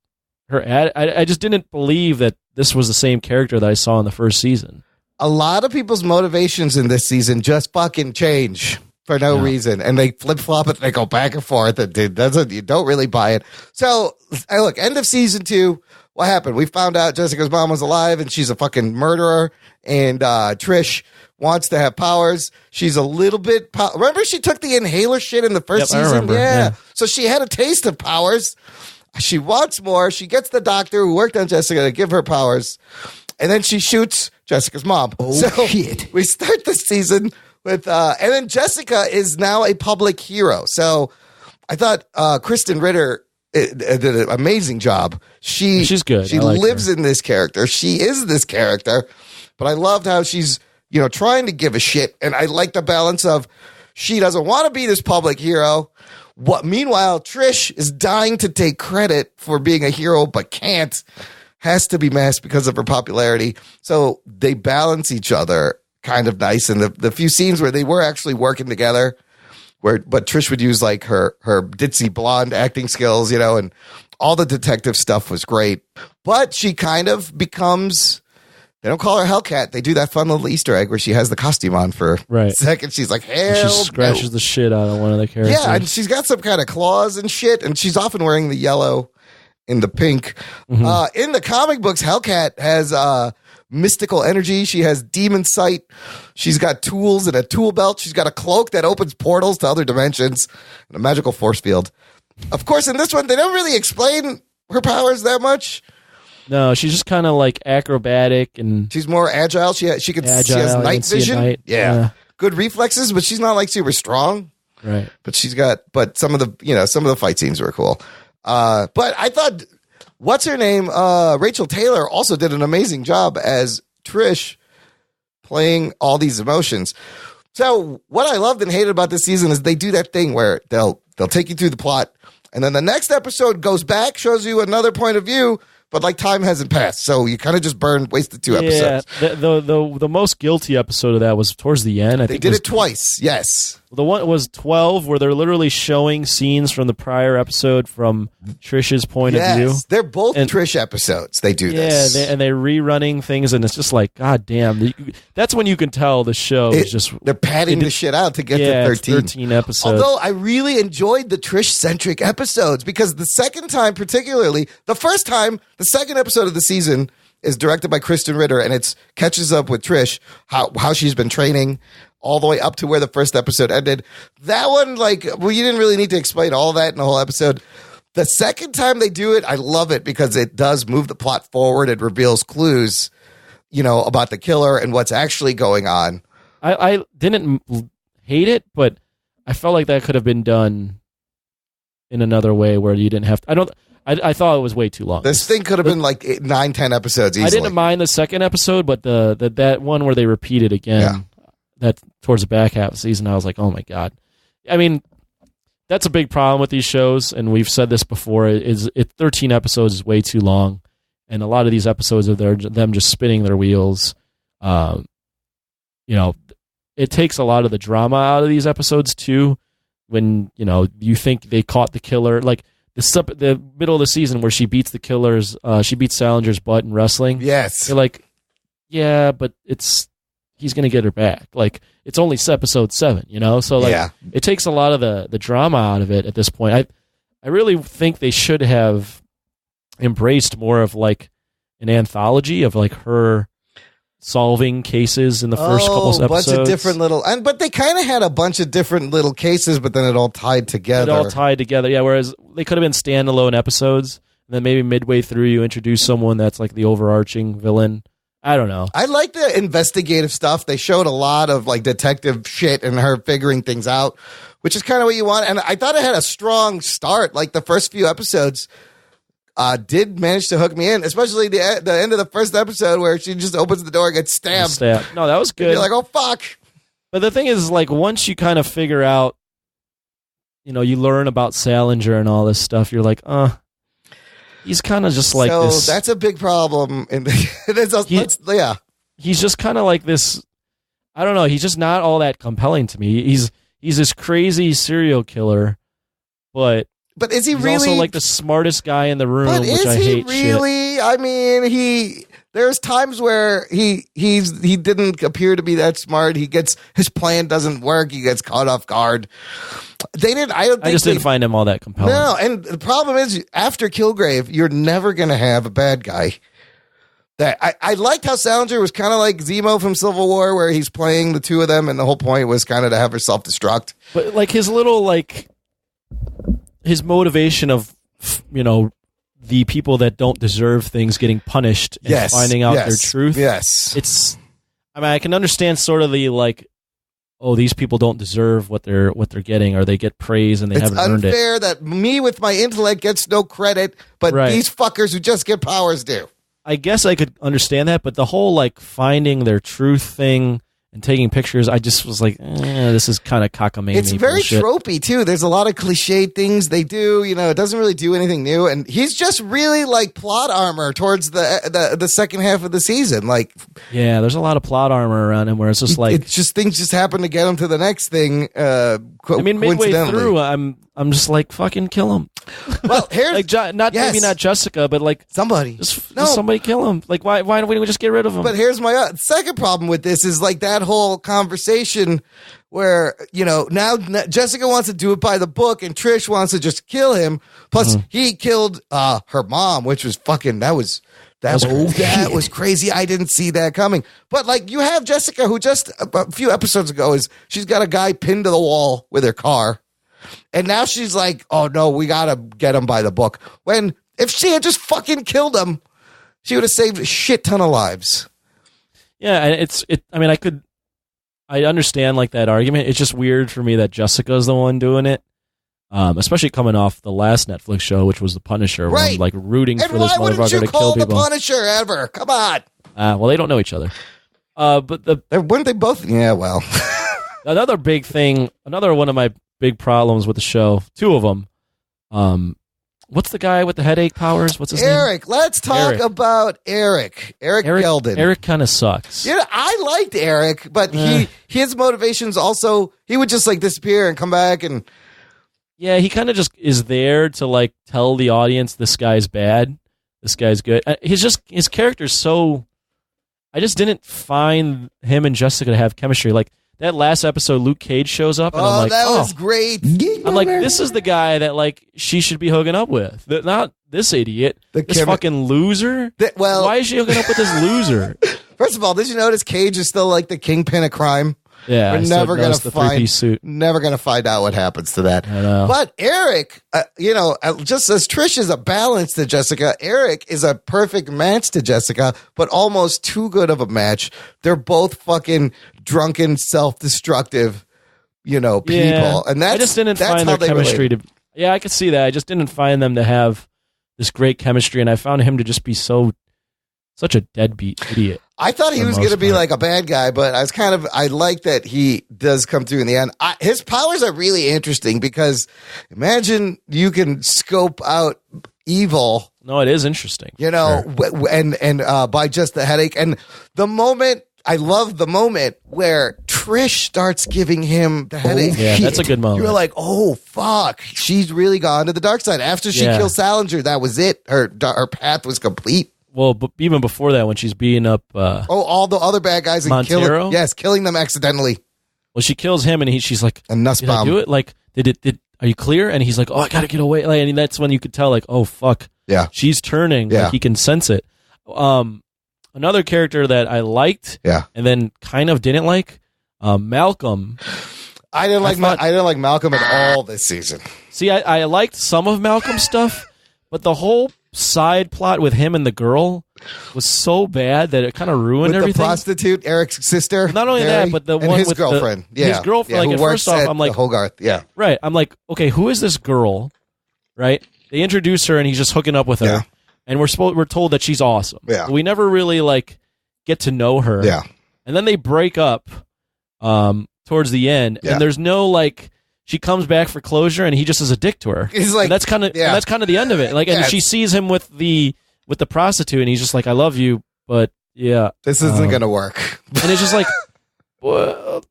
S4: I just didn't believe that this was the same character that I saw in the first season.
S1: A lot of people's motivations in this season just fucking change for no reason, and they flip flop it. They go back and forth, and you don't really buy it. So, look, end of season 2. What happened? We found out Jessica's mom was alive, and she's a fucking murderer. And Trish wants to have powers. She's a little bit. Remember, she took the inhaler shit in the first season.
S4: I remember. Yeah.
S1: So she had a taste of powers. She wants more. She gets the doctor who worked on Jessica to give her powers, and then she shoots Jessica's mom.
S6: Oh, shit.
S1: We start the season with, and then Jessica is now a public hero. So I thought Kristen Ritter did an amazing job.
S4: She's good.
S1: She lives in this character. She is this character, but I loved how she's, trying to give a shit. And I like the balance of she doesn't want to be this public hero. Meanwhile, Trish is dying to take credit for being a hero, but can't. has to be masked because of her popularity. So they balance each other kind of nice. And the few scenes where they were actually working together, but Trish would use like her ditzy blonde acting skills, and all the detective stuff was great. But she kind of becomes, they don't call her Hellcat. They do that fun little Easter egg where she has the costume on for a second. She's like, hell
S4: and she scratches the shit out of one of the characters.
S1: Yeah, and she's got some kind of claws and shit, and she's often wearing the yellow and the pink. Mm-hmm. In the comic books, Hellcat has mystical energy. She has demon sight. She's got tools and a tool belt. She's got a cloak that opens portals to other dimensions and a magical force field. Of course, in this one, they don't really explain her powers that much.
S4: No, she's just kind of like acrobatic, and
S1: she's more agile. She has night vision. Yeah. Good reflexes, but she's not like super strong.
S4: Right.
S1: But some of the fight scenes were cool. But I thought, what's her name? Rachel Taylor also did an amazing job as Trish, playing all these emotions. So what I loved and hated about this season is they do that thing where they'll take you through the plot, and then the next episode goes back, shows you another point of view, but like time hasn't passed, so you kind of just wasted 2 episodes.
S4: Yeah, the most guilty episode of that was towards the end.
S1: They did it twice. Yes,
S4: the one was 12, where they're literally showing scenes from the prior episode from Trish's point of view.
S1: They're both Trish episodes. They do this,
S4: and they're rerunning things, and it's just like, God damn! That's when you can tell the show is just
S1: they're padding the shit out to get to
S4: 13 episodes.
S1: Although I really enjoyed the Trish centric episodes, because the second time, particularly the first time. The second episode of the season is directed by Kristen Ritter, and it catches up with Trish, how she's been training all the way up to where the first episode ended. That one, you didn't really need to explain all that in the whole episode. The second time they do it, I love it because it does move the plot forward. It reveals clues, about the killer and what's actually going on.
S4: I didn't hate it, but I felt like that could have been done in another way where you didn't have to. I thought it was way too long.
S1: This thing could have been like 9-10 episodes easily.
S4: I didn't mind the second episode, but that one where they repeat it again, that towards the back half of the season, I was like, oh my God. I mean, that's a big problem with these shows, and we've said this before, 13 episodes is way too long, and a lot of these episodes are them just spinning their wheels. It takes a lot of the drama out of these episodes too, when, you think they caught the killer, like the middle of the season where she beats the killers, she beats Salinger's butt in wrestling.
S1: Yes.
S4: You're like, yeah, but he's going to get her back. Like, it's only episode 7, So, it takes a lot of the drama out of it at this point. I really think they should have embraced more of, like, an anthology of, like, her solving cases in the first couple of episodes.
S1: A bunch of different but they kind of had a bunch of different little cases, but then it all tied together.
S4: Yeah, whereas they could have been standalone episodes, and then maybe midway through you introduce someone that's like the overarching villain. I don't know.
S1: I like the investigative stuff. They showed a lot of like detective shit and her figuring things out, which is kind of what you want. And I thought it had a strong start. Like the first few episodes did manage to hook me in, especially the end of the first episode where she just opens the door and gets stabbed.
S4: No, that was good.
S1: You're like, oh, fuck.
S4: But the thing is, like, once you kind of figure out, you learn about Salinger and all this stuff, you're like, he's kind of just like this.
S1: So that's a big problem.
S4: He's just kind of like this, I don't know, he's just not all that compelling to me. He's this crazy serial killer, but
S1: is he
S4: he's
S1: really
S4: also like the smartest guy in the room?
S1: But
S4: which I hate.
S1: Really?
S4: Shit.
S1: I mean, there's times where he didn't appear to be that smart. His plan doesn't work. He gets caught off guard. I just
S4: didn't find him all that compelling.
S1: No, and the problem is after Kilgrave, you're never going to have a bad guy. That I liked how Salinger was kind of like Zemo from Civil War, where he's playing the two of them, and the whole point was kind of to have her self-destruct.
S4: But like his little his motivation of, the people that don't deserve things getting punished and finding out their truth.
S1: Yes.
S4: I can understand sort of the these people don't deserve what they're getting, or they get praise and they haven't earned it.
S1: It's unfair that me with my intellect gets no credit, but these fuckers who just get powers do.
S4: I guess I could understand that, but the whole finding their truth thing and taking pictures. I just was like, this is kind of cockamamie.
S1: It's very
S4: bullshit.
S1: tropey too. There's a lot of cliched things they do. You know, it doesn't really do anything new, and he's just really like plot armor towards the second half of the season. Like,
S4: yeah, there's a lot of plot armor around him where it's just like
S1: it's just things just happen to get him to the next thing.
S4: I mean, midway through, I'm just like, fucking kill him.
S1: Well, here's
S4: like maybe not Jessica, but like
S1: somebody,
S4: just somebody kill him. Like, why don't we just get rid of him?
S1: But here's my second problem with this is like that whole conversation where, you know, now Jessica wants to do it by the book and Trish wants to just kill him. Plus he killed her mom, which was fucking, that was crazy. I didn't see that coming. But like, you have Jessica, who just a few episodes ago she's got a guy pinned to the wall with her car. And now she's like, oh no, we got to get him by the book. When if she had just fucking killed him, she would have saved a shit ton of lives.
S4: Yeah, and I understand like that argument. It's just weird for me that Jessica's the one doing it. Especially coming off the last Netflix show, which was The Punisher, where I'm like rooting for this motherfucker to kill people.
S1: The Punisher ever? Come on.
S4: Well, they don't know each other. But
S1: weren't they both? Yeah, well.
S4: Another big thing, another one of my big problems with the show, two of them. What's the guy with the headache powers? What's his name?
S1: Eric. Let's talk about Eric. Eric Geldin.
S4: Eric kind of sucks.
S1: Yeah, I liked Eric, but his motivations also, he would just like disappear and come back and.
S4: Yeah, he kind of just is there to like tell the audience this guy's bad, this guy's good. His character's so. I just didn't find him and Jessica to have chemistry. Like that last episode, Luke Cage shows up, and I'm like,
S1: that was great.
S4: I'm like, this is the guy that like she should be hooking up with, not this idiot, this fucking loser. Why is she hooking up with this loser?
S1: First of all, did you notice Cage is still like the kingpin of crime?
S4: Yeah,
S1: we're never gonna find out what happens to that.
S4: I know.
S1: But Eric, just as Trish is a balance to Jessica, Eric is a perfect match to Jessica, but almost too good of a match. They're both fucking drunken, self-destructive, people, and I
S4: just didn't find their chemistry to. Yeah, I could see that. I just didn't find them to have this great chemistry, and I found him to just be such a deadbeat idiot.
S1: I thought he was going to be like a bad guy, but I like that he does come through in the end. His powers are really interesting because imagine you can scope out evil.
S4: No, it is interesting.
S1: And by just the headache. And I love the moment where Trish starts giving him the headache.
S4: Yeah, that's a good moment.
S1: You're like, oh, fuck. She's really gone to the dark side. After she kills Salinger, that was it. Her path was complete.
S4: Well, but even before that, when she's beating up
S1: all the other bad guys and
S4: Montero?
S1: killing them accidentally.
S4: Well, she kills him, and she's like,
S1: a nussbaum.
S4: Did I do it? Like, are you clear? And he's like, oh, I gotta get away. Like, and that's when you could tell, like, oh fuck,
S1: yeah,
S4: she's turning. Yeah, like, he can sense it. Another character that I liked, and then kind of didn't like, Malcolm.
S1: I didn't like Malcolm at all this season.
S4: See, I liked some of Malcolm's stuff, but the whole side plot with him and the girl was so bad that it kind of ruined everything.
S1: The prostitute, Eric's sister.
S4: Not only that, but the one
S1: his
S4: with
S1: girlfriend.
S4: His girlfriend.
S1: Who works at I'm like, Hogarth. Yeah.
S4: Right. I'm like, okay, who is this girl? Right. They introduce her and he's just hooking up with her.
S1: Yeah.
S4: And we're told that she's awesome.
S1: Yeah.
S4: But we never really like get to know her.
S1: Yeah.
S4: And then they break up towards the end, and there's no like. She comes back for closure, and he just is a dick to her.
S1: He's like,
S4: and that's kind of the end of it. Like, and she sees him with the prostitute, and he's just like, "I love you, but
S1: this isn't gonna work."
S4: And it's just like, what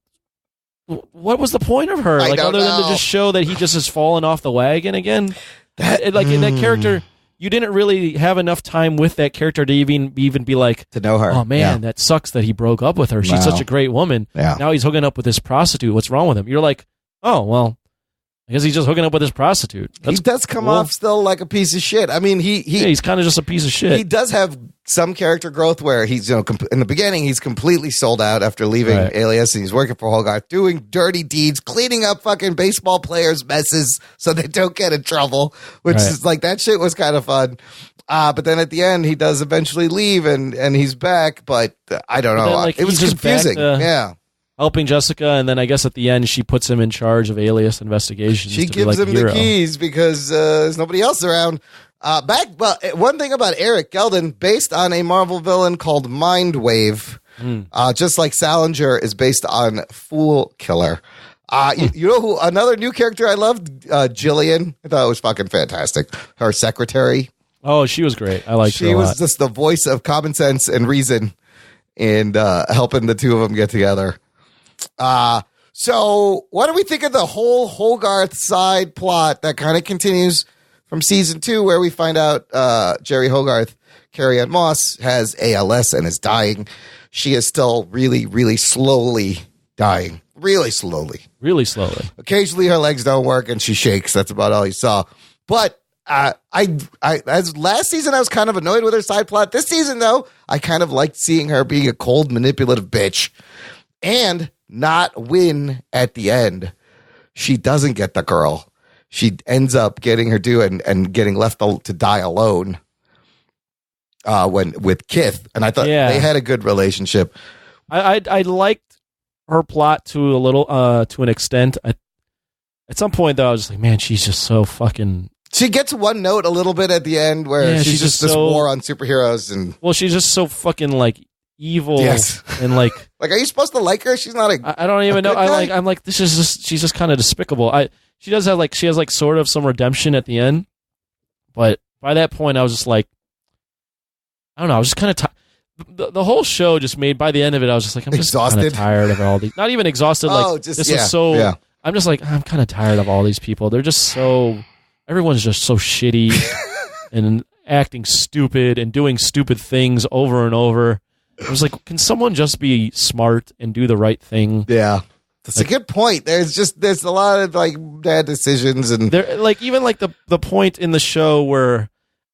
S4: was the point of her? Like, other than to just show that he just has fallen off the wagon again. In that character, you didn't really have enough time with that character to even be like
S1: to know her.
S4: Oh man, that sucks that he broke up with her. She's such a great woman.
S1: Yeah.
S4: Now he's hooking up with this prostitute. What's wrong with him? You're like, oh, well, I guess he's just hooking up with his prostitute.
S1: He does come off still like a piece of shit. I mean,
S4: he's kind of just a piece of shit.
S1: He does have some character growth where he's, in the beginning, he's completely sold out after leaving Alias, and he's working for Hogarth, doing dirty deeds, cleaning up fucking baseball players' messes so they don't get in trouble, which is like, that shit was kind of fun. But then at the end, he does eventually leave, and he's back, but I don't know.
S4: Then,
S1: it was confusing.
S4: Helping Jessica, and then I guess at the end she puts him in charge of Alias investigations.
S1: She gives him the keys because there's nobody else around. One thing about Eric Geldin, based on a Marvel villain called Mindwave, Just like Salinger is based on Fool Killer. You know who? Another new character I loved, Jillian. I thought it was fucking fantastic. Her secretary.
S4: Oh, she was great. I liked her a
S1: She
S4: lot.
S1: was just the voice of common sense and reason and helping the two of them get together. So what do we think of the whole Hogarth side plot that kind of continues from season 2, where we find out Jerry Hogarth, Carrie Ann Moss, has ALS and is dying. She is still really, really slowly dying. Really slowly.
S4: Really slowly.
S1: Occasionally her legs don't work and she shakes. That's about all you saw. But as last season, I was kind of annoyed with her side plot. This season, though, I kind of liked seeing her being a cold, manipulative bitch and not win at the end. She doesn't get the girl. She ends up getting her due and getting left to die alone with Kith. And I thought they had a good relationship.
S4: I liked her plot to a little to an extent. At some point, though, I was just like, man, she's just so fucking...
S1: She gets one note a little bit at the end where she's just this war on superheroes. And
S4: well, she's just so fucking like evil.
S1: Yes.
S4: And like...
S1: Like, are you supposed to like her? She's not a...
S4: I don't even know. I'm like, this is just... She's just kind of despicable. She has sort of some redemption at the end. But by that point, I was just like... I don't know. I was just kind of... The whole show just made... By the end of it, I was just like, I'm just kind of tired of all these... Not even exhausted. Like, this was so... Yeah. I'm just like, I'm kind of tired of all these people. They're just so... Everyone's just so shitty and acting stupid and doing stupid things over and over. I was like, can someone just be smart and do the right thing?
S1: Yeah. That's a good point. There's a lot of like bad decisions and
S4: there, like even like the point in the show where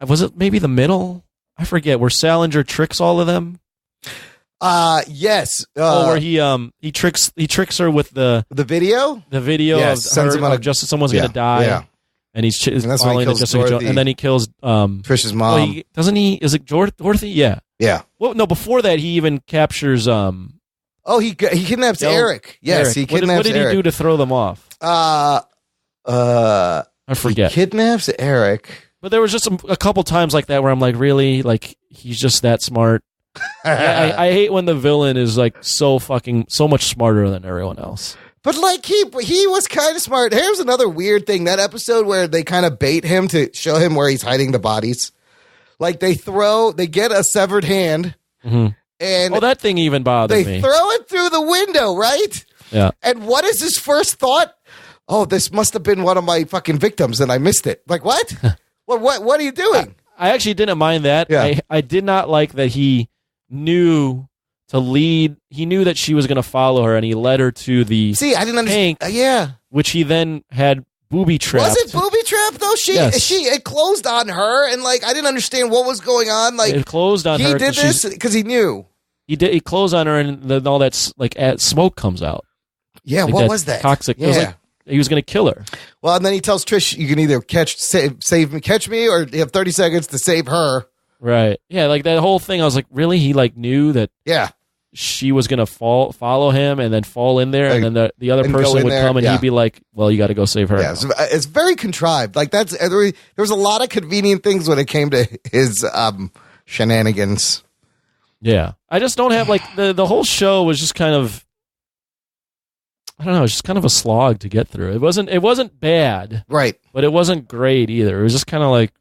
S4: was it maybe the middle? I forget, where Salinger tricks all of them.
S1: Yes.
S4: Where he tricks her with the
S1: video?
S4: The video of just someone's gonna die. Yeah. And he's following it just and then he kills
S1: Trish's mom.
S4: Doesn't he? Is it Dorothy? Yeah.
S1: Yeah.
S4: Well, no. Before that, he even captures.
S1: He kidnaps Eric. Yes,
S4: Eric.
S1: He kidnaps.
S4: What did he do to throw them off?
S1: I forget. He kidnaps Eric.
S4: But there was just a couple times like that where I'm like, really, like he's just that smart. I hate when the villain is like so much smarter than everyone else.
S1: But like he was kind of smart. Here's another weird thing. That episode where they kind of bait him to show him where he's hiding the bodies. Like they get a severed hand.
S4: Mm-hmm.
S1: And
S4: that thing even bothered me.
S1: They throw it through the window, right?
S4: Yeah.
S1: And what is his first thought? Oh, this must have been one of my fucking victims and I missed it. Like what? What are you doing?
S4: I actually didn't mind that.
S1: Yeah.
S4: I did not like that he knew to lead. He knew that she was going to follow her, and he led her to the
S1: I didn't understand.
S4: Tank, which he then had booby trapped.
S1: Was it booby trapped though? It closed on her, and like I didn't understand what was going on. Like
S4: it closed on her.
S1: He did this because he knew.
S4: He did. He closed on her, and then all that like smoke comes out.
S1: Yeah,
S4: like
S1: what was that?
S4: Toxic.
S1: Yeah.
S4: It was like he was going to kill her.
S1: Well, and then he tells Trish, "You can either save me, catch me, or you have 30 seconds to save her."
S4: Right. Yeah, like that whole thing. I was like, really? He like knew that.
S1: Yeah.
S4: She was going to follow him and then fall in there, and then the other person would come and he'd be like, well, you got to go save her.
S1: Yeah, it's very contrived. Like there was a lot of convenient things when it came to his shenanigans.
S4: Yeah. I just don't have like the whole show was just kind of, I don't know, it's just kind of a slog to get through. It wasn't bad.
S1: Right.
S4: But it wasn't great either. It was just kind of like,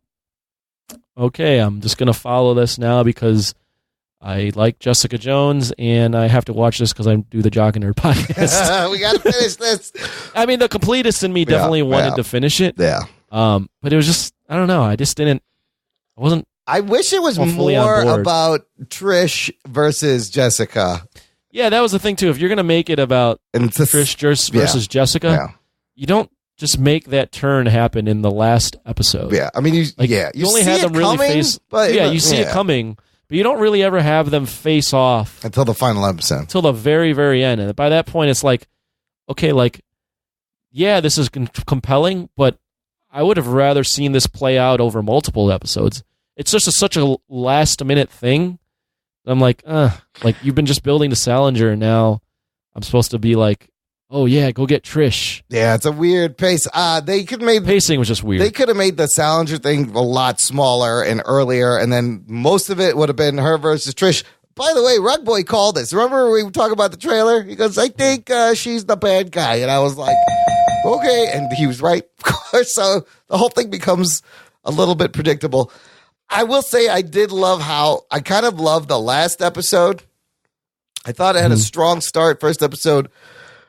S4: okay, I'm just going to follow this now because I like Jessica Jones, and I have to watch this because I do the Jock and Nerd podcast.
S1: We got to finish this.
S4: I mean, the completist in me definitely wanted to finish it.
S1: Yeah.
S4: But it was just, I don't know. I wasn't.
S1: I wish it was more about Trish versus Jessica.
S4: Yeah, that was the thing, too. If you're going to make it about Trish versus Jessica, you don't just make that turn happen in the last episode.
S1: Yeah. I mean, you
S4: only had them really face.
S1: But
S4: you see it coming. But you don't really ever have them face off
S1: until the final episode,
S4: until the very, very end. And by that point, it's like, okay, like, yeah, this is compelling, but I would have rather seen this play out over multiple episodes. It's just such a last-minute thing. I'm like, you've been just building to Salinger, and now I'm supposed to be like, oh yeah, go get Trish.
S1: Yeah, it's a weird pace.
S4: Pacing was just weird.
S1: They could have made the Salinger thing a lot smaller and earlier, and then most of it would have been her versus Trish. by the way, Rug Boy called us. Remember we were talking about the trailer? He goes, I think she's the bad guy. And I was like, okay. And he was right, of course. So the whole thing becomes a little bit predictable. I will say I did love how I kind of loved the last episode. I thought it had a strong start, first episode,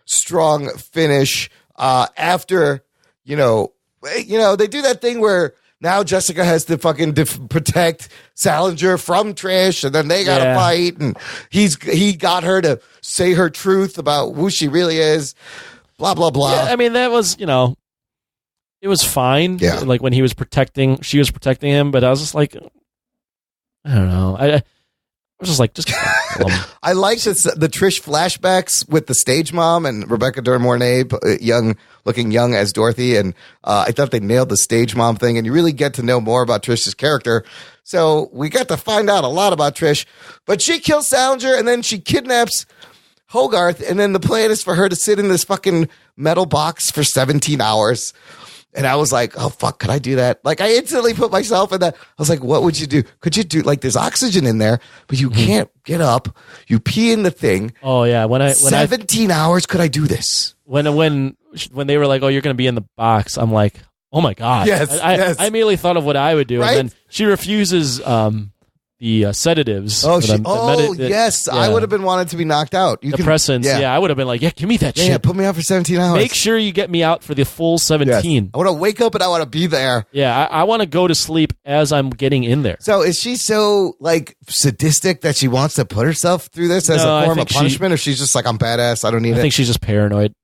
S1: strong finish. After, they do that thing where now Jessica has to fucking protect Salinger from Trish, and then they got to fight, and he got her to say her truth about who she really is, blah, blah, blah.
S4: Yeah, I mean, that was, it was fine.
S1: Yeah.
S4: Like when she was protecting him, but I was just like, I don't know. I was just like,
S1: I liked the Trish flashbacks with the stage mom and Rebecca De Mornay, looking young as Dorothy. And I thought they nailed the stage mom thing. And you really get to know more about Trish's character. So we got to find out a lot about Trish. But she kills Salinger and then she kidnaps Hogarth. And then the plan is for her to sit in this fucking metal box for 17 hours. And I was like, oh, fuck, could I do that? Like, I instantly put myself in that. I was like, what would you do? Could you do, like, there's oxygen in there, but you can't get up. You pee in the thing.
S4: Oh, yeah.
S1: 17 hours, could I do this?
S4: When they were like, oh, you're going to be in the box, I'm like, oh, my God.
S1: Yes,
S4: I immediately thought of what I would do.
S1: Right?
S4: And then she refuses the sedatives.
S1: Oh,
S4: yeah.
S1: I would have been wanted to be knocked out.
S4: Depressants. Yeah, I would have been like, yeah, give me that shit.
S1: Yeah, put me out for 17 hours.
S4: Make sure you get me out for the full 17.
S1: Yes. I want to wake up and I want to be there.
S4: Yeah, I want to go to sleep as I'm getting in there.
S1: So is she so, like, sadistic that she wants to put herself through this as a form of punishment, or she's just like, I'm badass, I don't need it?
S4: I think she's just paranoid.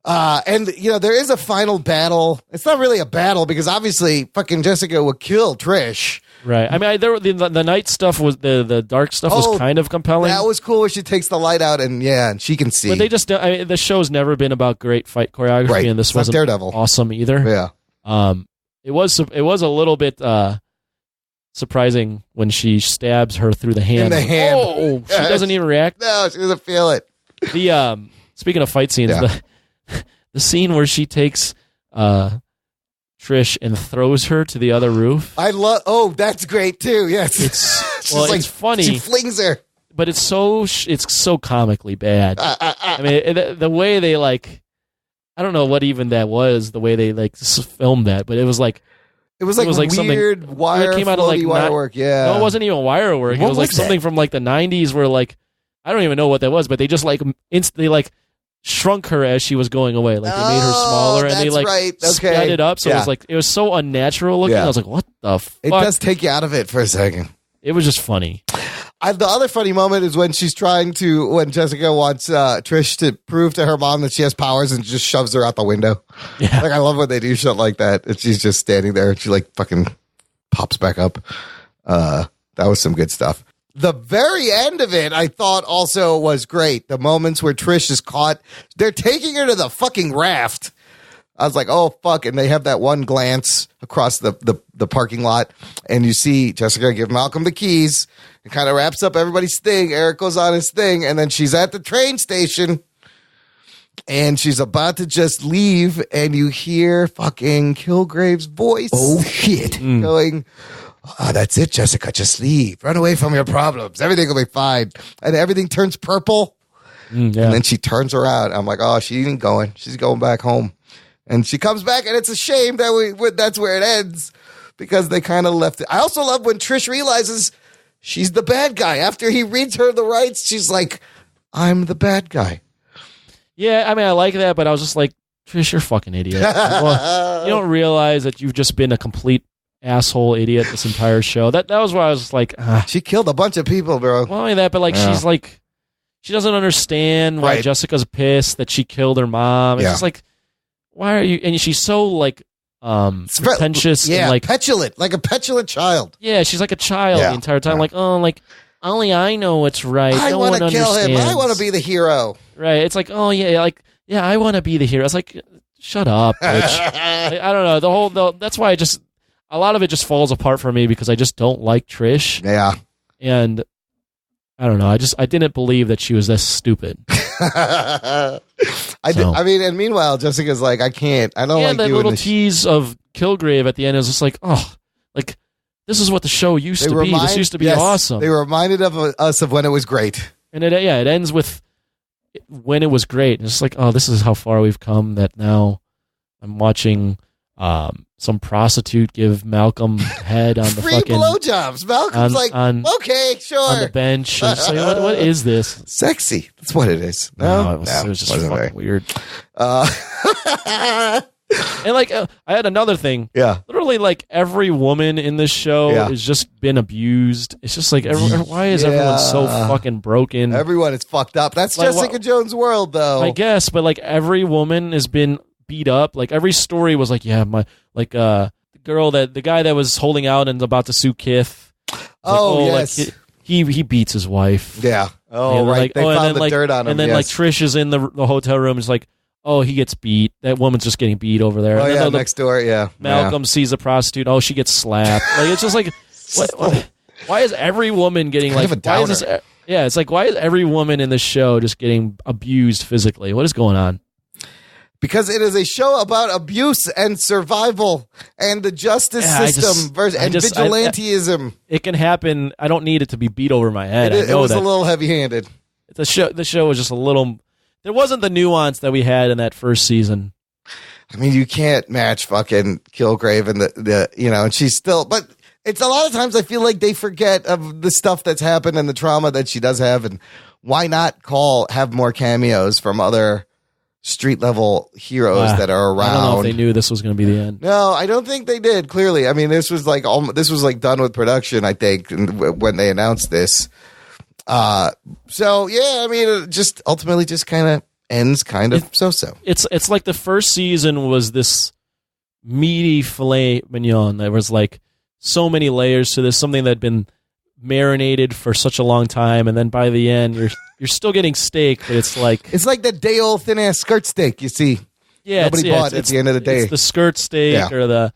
S1: And, there is a final battle. It's not really a battle because obviously fucking Jessica would kill Trish.
S4: Right. I mean, the night stuff was the dark stuff was kind of compelling.
S1: That was cool where she takes the light out and she can see.
S4: But they just the show's never been about great fight choreography,
S1: right.
S4: And this wasn't
S1: Daredevil.
S4: Awesome either.
S1: Yeah.
S4: It was a little bit surprising when she stabs her through the hand.
S1: In the hand.
S4: Oh, she doesn't even react.
S1: No, she doesn't feel it.
S4: The speaking of fight scenes, the scene where she takes Trish and throws her to the other roof.
S1: That's great too. Yes,
S4: it's funny.
S1: She flings her,
S4: but it's so comically bad. I mean, the way they I don't know what even that was. The way they filmed that, but it was like
S1: weird wire.
S4: It came out of
S1: wire work. Yeah,
S4: no, it wasn't even wire work. It was like something from the 90s, where I don't even know what that was, but they just instantly shrunk her as she was going away. They made her smaller, and they sped it up. So it was so unnatural looking. I was like, what the fuck?
S1: It does take you out of it for a second.
S4: It was just funny.
S1: The other funny moment is when when Jessica wants Trish to prove to her mom that she has powers and just shoves her out the window.
S4: Yeah.
S1: I love when they do shit like that. And she's just standing there and she fucking pops back up. That was some good stuff. The very end of it, I thought also was great. The moments where Trish is caught, they're taking her to the fucking raft. I was like, oh, fuck. And they have that one glance across the parking lot. And you see Jessica give Malcolm the keys. It kind of wraps up everybody's thing. Eric goes on his thing. And then she's at the train station. And she's about to just leave. And you hear fucking Kilgrave's voice.
S6: Oh, shit.
S1: Going, oh, that's it, Jessica. Just leave. Run away from your problems. Everything will be fine. And everything turns purple. And then she turns around. I'm like, oh, she ain't going. She's going back home. And she comes back, and it's a shame that that's where it ends because they kind of left it. I also love when Trish realizes she's the bad guy. After he reads her the rights, she's like, I'm the bad guy.
S4: Yeah, I mean, I like that, but I was just like, Trish, you're a fucking idiot. You don't realize that you've just been a complete asshole idiot this entire show. That was why I was like,
S1: she killed a bunch of people, bro.
S4: Well, only that, but she's she doesn't understand why Jessica's pissed that she killed her mom. It's just why are you? And she's so pretentious, and
S1: petulant, like a petulant child.
S4: Yeah, she's like a child the entire time. Only I know what's right.
S1: I want to kill him. I want to be the hero.
S4: Right? It's like, oh yeah, I want to be the hero. It's like, shut up, bitch. I don't know. That's why a lot of it just falls apart for me because I just don't like Trish.
S1: Yeah,
S4: and I don't know. I didn't believe that she was this stupid.
S1: I mean, and meanwhile, Jessica's like, I can't. I don't like
S4: that
S1: doing
S4: little
S1: this.
S4: tease of Kilgrave at the end is just like, oh, this is what the show used to be. This used to be awesome.
S1: They reminded us of when it was great.
S4: And it ends with when it was great. And it's like, oh, this is how far we've come, that now I'm watching some prostitute give Malcolm head on the
S1: free
S4: fucking
S1: blowjobs. Malcolm's okay, sure,
S4: on the bench. And it's like, what is this?
S1: Sexy. That's what it is. No,
S4: it was just fucking weird. And like, I had another thing.
S1: Yeah.
S4: Literally, like, every woman in this show has just been abused. It's just like, why is everyone so fucking broken?
S1: Everyone is fucked up. That's like, Jessica Jones' world, though.
S4: I guess, but like, every woman has been beat up. Like, every story was like, the guy that was holding out and about to sue Kith.
S1: Yes.
S4: Like, he beats his wife.
S1: Yeah. Oh, right.
S4: Like,
S1: they found the dirt on him.
S4: And then like Trish is in the hotel room. It's like, oh, he gets beat. That woman's just getting beat over there.
S1: Oh, yeah, next door, yeah.
S4: Malcolm sees a prostitute. Oh, she gets slapped. Like, it's just like, why is every woman getting like, why is this? Yeah, it's like, why is every woman in this show just getting abused physically? What is going on?
S1: Because it is a show about abuse and survival and the justice system and vigilantism.
S4: It can happen. I don't need it to be beat over my head.
S1: It was a little heavy-handed.
S4: The show was just a little... There wasn't the nuance that we had in that first season.
S1: I mean, you can't match fucking Kilgrave and and she's still... But it's a lot of times I feel like they forget of the stuff that's happened and the trauma that she does have, and why not have more cameos from other street level heroes that are around.
S4: I don't know if they knew this was going to be the end.
S1: No, I don't think they did. Clearly, I mean, this was like done with production, I think, when they announced this. So yeah, I mean, it just ultimately just kind of ends so.
S4: It's like the first season was this meaty filet mignon. There was like so many layers to this, something that had been marinated for such a long time, and then by the end you're still getting steak, but it's like
S1: that day old thin ass skirt steak you see.
S4: Yeah,
S1: nobody bought at the end of the day.
S4: It's the skirt steak or that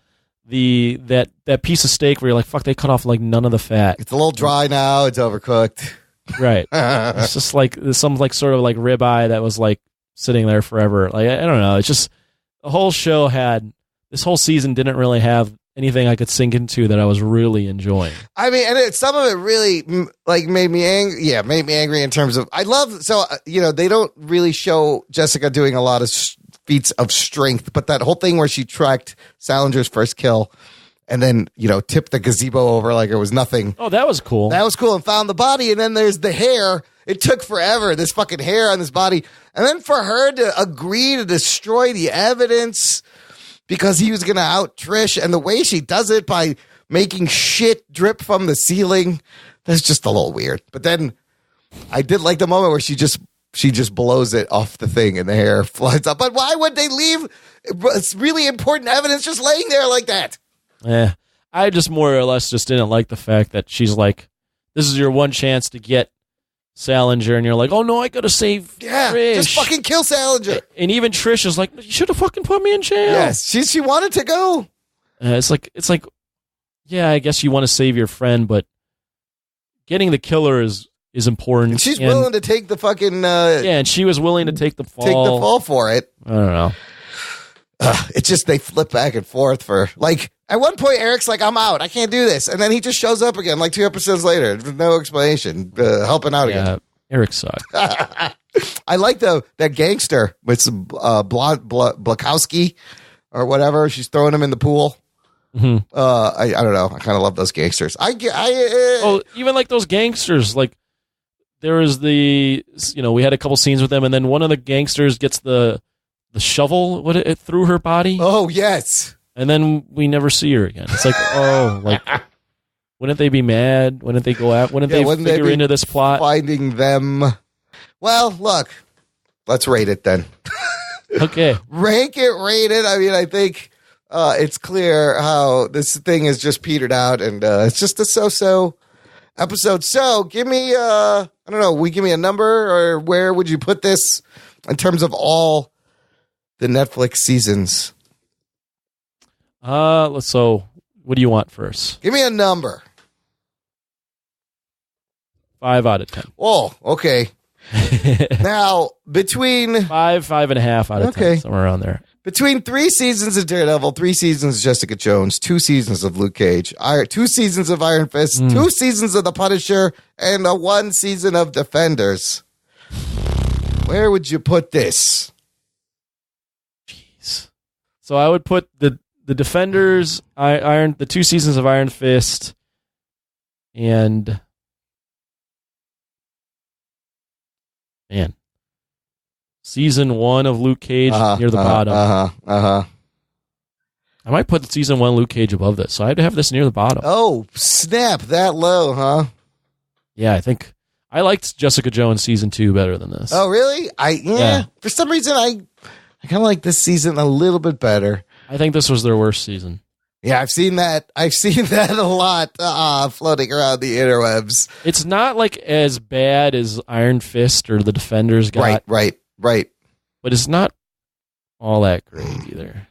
S4: piece of steak where you're like, fuck, they cut off like none of the fat.
S1: It's a little dry now. It's overcooked.
S4: Right. It's just like some like sort of like ribeye that was like sitting there forever. Like I don't know. It's just the whole show this whole season didn't really have anything I could sink into that I was really enjoying. I
S1: mean, and some of it really like made me angry. Yeah, made me angry in terms of they don't really show Jessica doing a lot of feats of strength, but that whole thing where she tracked Salinger's first kill and then tipped the gazebo over like it was nothing.
S4: Oh, that was cool.
S1: That was cool, and found the body. And then there's the hair. It took forever. This fucking hair on this body, and then for her to agree to destroy the evidence because he was going to out Trish, and the way she does it by making shit drip from the ceiling, that's just a little weird. But then I did like the moment where she just blows it off the thing and the hair flies up. But why would they leave really important evidence just laying there like that?
S4: Yeah, I just more or less just didn't like the fact that she's like, this is your one chance to get Salinger, and you're like, oh no, I gotta save Trish.
S1: Just fucking kill Salinger.
S4: And even Trish is like, you should have fucking put me in jail.
S1: Yes, she wanted to go.
S4: It's like, yeah, I guess you want to save your friend, but getting the killer is important.
S1: And she's willing to take the fucking
S4: and she was willing to take the fall.
S1: Take the fall for it.
S4: I don't know.
S1: It's just they flip back and forth for like. At one point, Eric's like, I'm out. I can't do this. And then he just shows up again like 2 episodes later. No explanation. Helping out again.
S4: Eric sucked.
S1: I like that gangster with some Blakowski or whatever. She's throwing him in the pool.
S4: Mm-hmm.
S1: I don't know. I kind of love those gangsters.
S4: Even like those gangsters. Like there was we had a couple scenes with them, and then one of the gangsters gets the shovel through her body.
S1: Oh, yes.
S4: And then we never see her again. It's like, wouldn't they be mad? Wouldn't they go out? Wouldn't they figure into this plot?
S1: Finding them. Well, look, let's rate it then.
S4: Okay.
S1: Rank it, rate it. I mean, I think it's clear how this thing has just petered out, and it's just a so-so episode. So give me, I don't know, give me a number, or where would you put this in terms of all the Netflix seasons?
S4: So what do you want first?
S1: Give me a number.
S4: 5 out of 10.
S1: Oh, okay. Now, between
S4: 5.5 out of 10, somewhere around there.
S1: between 3 seasons of Daredevil, 3 seasons of Jessica Jones, 2 seasons of Luke Cage, 2 seasons of Iron Fist, 2 seasons of The Punisher, and 1 season of Defenders. Where would you put this?
S4: Jeez. So I would put the Defenders, the 2 seasons of Iron Fist, and season 1 of Luke Cage near the bottom. I might put season 1 Luke Cage above this, so I have to have this near the bottom.
S1: Oh, snap. That low, huh?
S4: Yeah, I think I liked Jessica Jones season 2 better than this.
S1: Oh, really? Yeah. For some reason, I kind of like this season a little bit better.
S4: I think this was their worst season.
S1: Yeah, I've seen that. I've seen that a lot floating around the interwebs.
S4: It's not like as bad as Iron Fist or the Defenders got.
S1: Right.
S4: But it's not all that great either.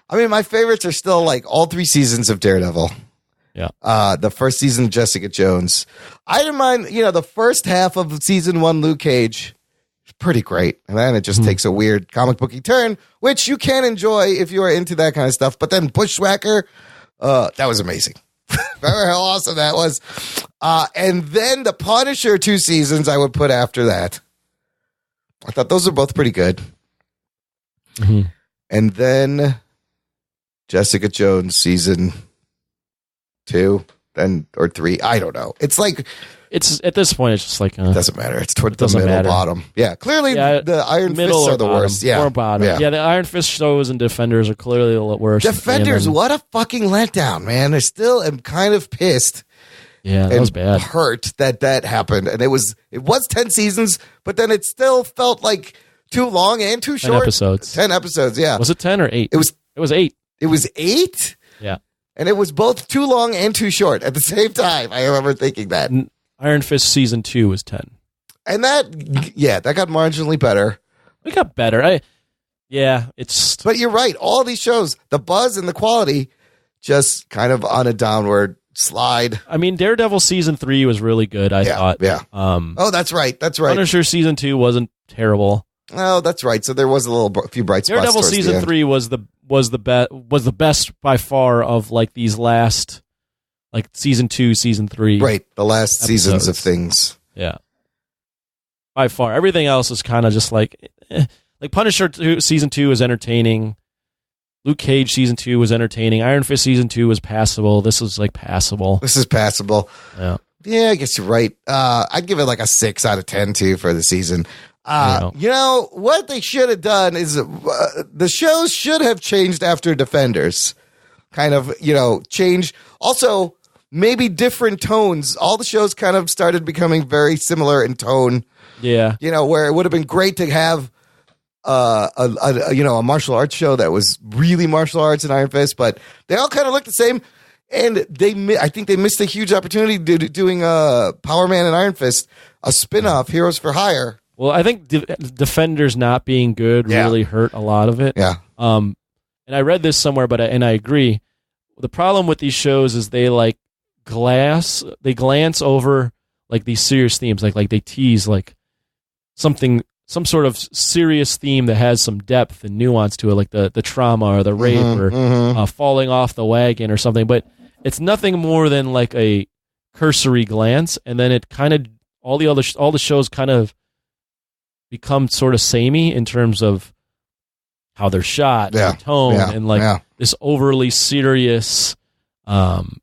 S1: I mean, my favorites are still like all 3 seasons of Daredevil.
S4: Yeah.
S1: The first season of Jessica Jones. I didn't mind, the first half of season 1 Luke Cage. Pretty great. And then it just takes a weird comic booky turn, which you can enjoy if you are into that kind of stuff. But then Bushwhacker, that was amazing. Remember how awesome that was? And then the Punisher 2 seasons I would put after that. I thought those are both pretty good.
S4: Mm-hmm.
S1: And then Jessica Jones season 2, or 3. I don't know. It's like...
S4: It's at this point, it's just like...
S1: it doesn't matter. It's toward the middle bottom. Yeah, clearly the Iron Fists are the worst. Yeah.
S4: Or bottom. Yeah, the Iron Fist shows and Defenders are clearly the worst.
S1: Defenders, what a fucking letdown, man. I still am kind of pissed.
S4: Yeah, that was bad.
S1: Hurt that happened. And it was 10 seasons, but then it still felt like too long and too short.
S4: 10 episodes.
S1: 10 episodes, yeah.
S4: Was it 10 or 8? It was 8.
S1: It was 8?
S4: Yeah.
S1: And it was both too long and too short at the same time. I remember thinking that.
S4: Iron Fist season 2 was 10.
S1: And that got marginally better.
S4: It got better. But
S1: you're right. All these shows, the buzz and the quality, just kind of on a downward slide.
S4: I mean, Daredevil season 3 was really good, I thought.
S1: Yeah. That's right.
S4: Punisher season 2 wasn't terrible.
S1: Oh, that's right. So there was a few bright spots.
S4: Daredevil season 3 was the best by far of like these last, like season 2, season 3.
S1: Right, the last
S4: episodes.
S1: Seasons of things.
S4: Yeah. By far. Everything else is kind of just like Punisher season 2 is entertaining. Luke Cage season 2 was entertaining. Iron Fist season 2 was passable. This was like passable.
S1: This is passable.
S4: Yeah.
S1: Yeah, I guess you're right. I'd give it like a 6 out of 10 too for the season. What they should have done is the shows should have changed after Defenders. Kind of, change. Also, maybe different tones. All the shows kind of started becoming very similar in tone.
S4: Yeah.
S1: Where it would have been great to have a martial arts show that was really martial arts in Iron Fist, but they all kind of look the same. And I think they missed a huge opportunity doing Power Man and Iron Fist, a spin-off, Heroes for Hire.
S4: Well, I think Defenders not being good really hurt a lot of it.
S1: Yeah.
S4: And I read this somewhere, and I agree. The problem with these shows is they glance over like these serious themes, like they tease like some sort of serious theme that has some depth and nuance to it, like the trauma or the rape or falling off the wagon or something. But it's nothing more than like a cursory glance, and then it kind of all the shows kind of become sort of samey in terms of how they're shot, their tone, and this overly serious gravitas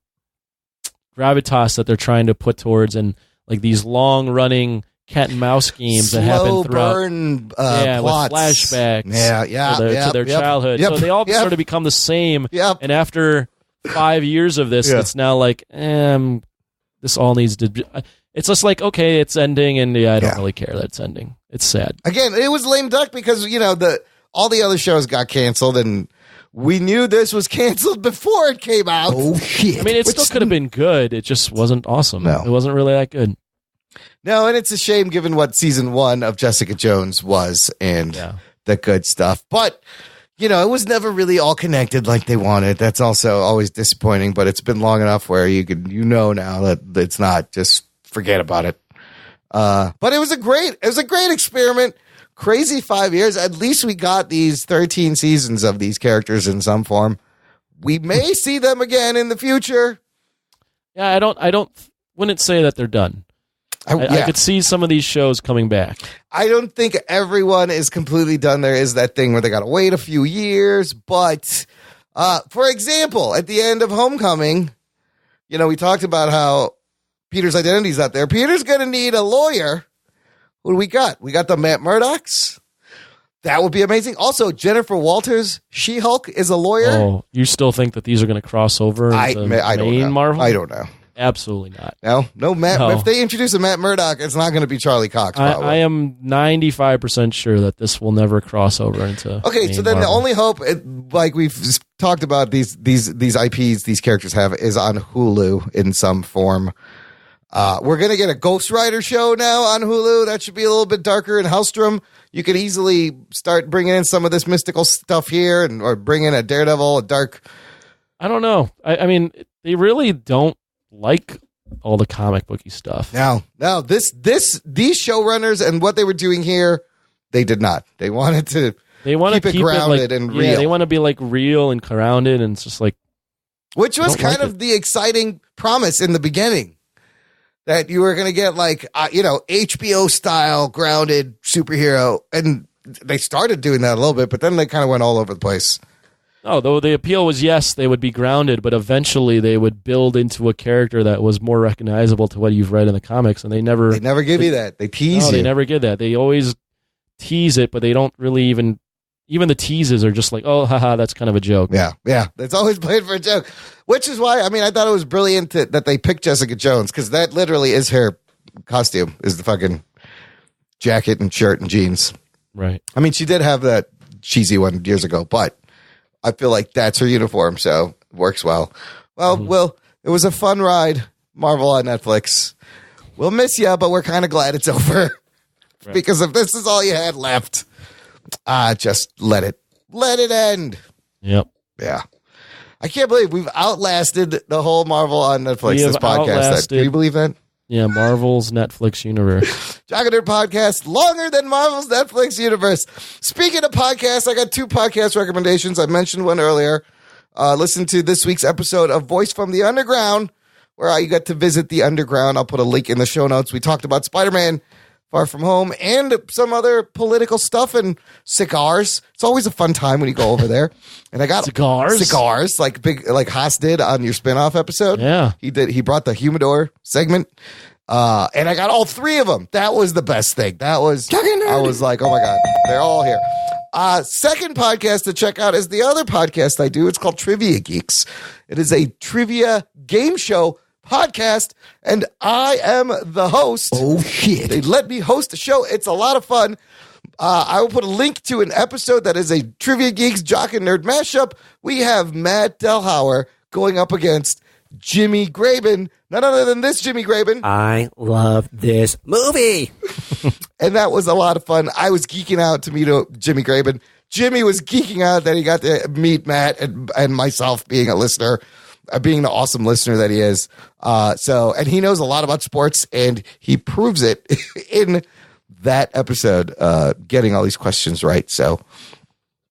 S4: that they're trying to put towards, and like these long running cat and mouse games that happen throughout.
S1: Burn,
S4: with flashbacks to their childhood. So they all sort of become the same. And after 5 years of this, it's now like, this all needs to be. It's just like, okay, it's ending, and I don't really care that it's ending. It's sad.
S1: Again, it was lame duck because, all the other shows got canceled, and we knew this was canceled before it came out.
S6: Oh, shit.
S4: I mean, it still could have been good. It just wasn't awesome.
S1: No.
S4: It wasn't really that good.
S1: No, and it's a shame given what season 1 of Jessica Jones was and the good stuff. But, it was never really all connected like they wanted. That's also always disappointing, but it's been long enough where you now that it's not. Just forget about it. But it was a great experiment. crazy 5 years. At least we got these 13 seasons of these characters in some form. We may see them again in the future.
S4: Yeah, I wouldn't say that they're done. I could see some of these shows coming back.
S1: I don't think everyone is completely done. There is that thing where they got to wait a few years. But, for example, at the end of Homecoming, we talked about how Peter's identity's out there. Peter's going to need a lawyer. What do we got? We got the Matt Murdochs. That would be amazing. Also, Jennifer Walters, She-Hulk, is a lawyer.
S4: Oh, you still think that these are going to cross over into
S1: I don't know.
S4: Marvel?
S1: I don't know.
S4: Absolutely not.
S1: No, Matt. No. If they introduce a Matt Murdock, it's not going to be Charlie Cox.
S4: I am 95% sure that this will never cross over into.
S1: Okay, so then Marvel. The only hope, like we've talked about, these IPs these characters have is on Hulu in some form. We're going to get a Ghost Rider show now on Hulu. That should be a little bit darker. And Hellstrom, you could easily start bringing in some of this mystical stuff here, or bring in a Daredevil, a dark.
S4: I don't know. I mean, they really don't like all the comic booky stuff.
S1: No, these showrunners and what they were doing here, they did not. They wanted to keep it grounded and real.
S4: Yeah, they want to be like real and grounded, and it's just like,
S1: which was kind of the exciting promise in the beginning, that you were going to get like HBO style grounded superhero, and they started doing that a little bit, but then they kind of went all over the place.
S4: Oh, though the appeal was, yes, they would be grounded, but eventually they would build into a character that was more recognizable to what you've read in the comics, and they never
S1: give you that. They tease you.
S4: They never get that. They always tease it, but they don't really even the teases are just like, oh, haha, that's kind of a joke.
S1: Yeah. It's always played for a joke, which is why, I thought it was brilliant that they picked Jessica Jones, because that literally is her costume, is the fucking jacket and shirt and jeans.
S4: Right.
S1: She did have that cheesy one years ago, but I feel like that's her uniform, so it works well. Well, it was a fun ride, Marvel on Netflix. We'll miss you, but we're kind of glad it's over. Right. Because if this is all you had left, just let it end.
S4: Yep.
S1: Yeah. I can't believe we've outlasted the whole Marvel on Netflix, this podcast. Can you believe that?
S4: Yeah, Marvel's Netflix universe.
S1: Jock and Nerd podcast, longer than Marvel's Netflix universe. Speaking of podcasts, I got 2 podcast recommendations. I mentioned one earlier. Listen to this week's episode of Voice from the Underground, where you got to visit the Underground. I'll put a link in the show notes. We talked about Spider-Man Far From Home and some other political stuff and cigars. It's always a fun time when you go over there. And I got cigars like Haas did on your spinoff episode.
S4: Yeah,
S1: he brought the humidor segment, and I got all 3 of them. That was the best thing. I was like, oh my god, they're all here. Second podcast to check out is the other podcast I do. It's called Trivia Geeks. It is a trivia game show podcast, and I am the host.
S6: Oh shit.
S1: They let me host the show. It's a lot of fun. I will put a link to an episode that is a Trivia Geeks Jock and Nerd mashup. We have Matt Delhauer going up against Jimmy Graben, none other than this Jimmy Graben.
S6: I love this movie.
S1: And that was a lot of fun. I was geeking out to meet Jimmy Graben. Jimmy was geeking out that he got to meet Matt and myself being a listener, being the awesome listener that he is. And he knows a lot about sports, and he proves it in that episode, getting all these questions right. So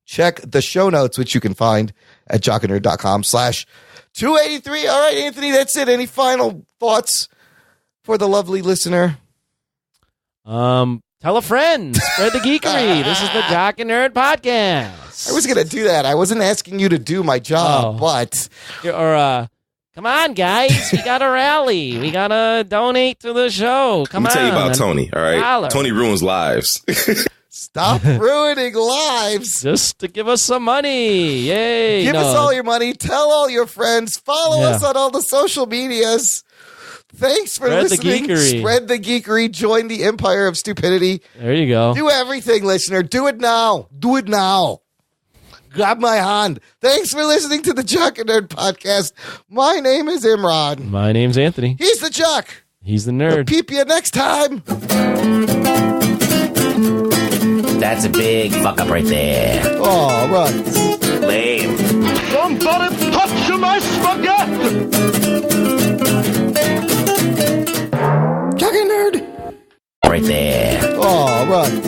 S1: check the show notes, which you can find at jockandnerd.com/283. All right, Anthony, that's it. Any final thoughts for the lovely listener?
S4: Tell a friend. Spread the geekery. This is the Jock and Nerd podcast.
S1: I was going to do that. I wasn't asking you to do my job, but...
S4: Come on, guys. We got to rally. We got to donate to the show. Come on.
S14: Let me tell you about Tony, all right? Holler. Tony ruins lives.
S1: Stop ruining lives.
S4: Just to give us some money. Yay.
S1: Give us all your money. Tell all your friends. Follow us on all the social medias. Thanks for listening. Spread the geekery. Join the empire of stupidity.
S4: There you go.
S1: Do everything, listener. Do it now. Do it now. Grab my hand. Thanks for listening to the Jock and Nerd podcast. My name is Imran.
S4: My name's Anthony.
S1: He's the Jock.
S4: He's the Nerd.
S1: We'll peep you next time.
S15: That's a big fuck up right there.
S1: Oh, right.
S15: Lame.
S16: Somebody touch my spaghetti!
S6: Jock and Nerd.
S15: Right there.
S1: Oh, right.